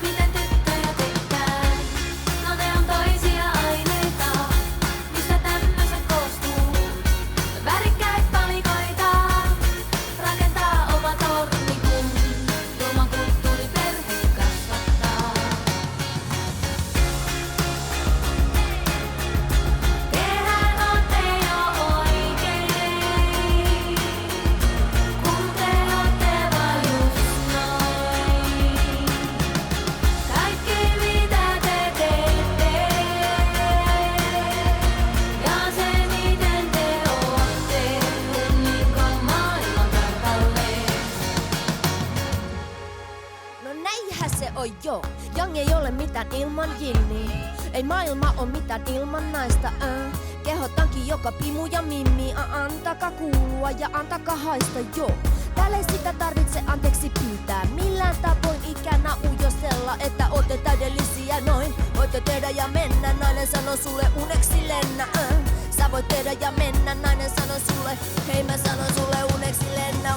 Miten tyttöjä tehdään? No ne on toisia aineita, mistä tämmöset koostuu. Värikkäitä palikoita, rakentaa oma torni, kun julman kulttuuriperhe kasvattaa. Tehän ootte jo oikein, kun te ootte vaan just noin. Kaikki mitä te teette ja se miten te ootte, unniko maailman tarkalleen. No näinhän se on jo. Jang ei ole mitään ilman jinni. Ei maailma oo mitään ilman naista. Kehotankin joka pimu ja mimmi. Antakaa kuulua ja antakaa haista jo. Täällä ei sitä tarvitse anteeksi pyytää. Millään tavoin ikänä ujostella, että ootte täydellisiä noin. Voitte tehdä ja mennä, nainen sanoo sulle uneksi lennä. Sä voit tehdä ja mennä, nainen sanoo sulle. Hei mä sanon sulle uneksi lennä.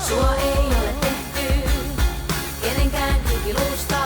Sua ei ole tehty kenenkään kilpiluusta,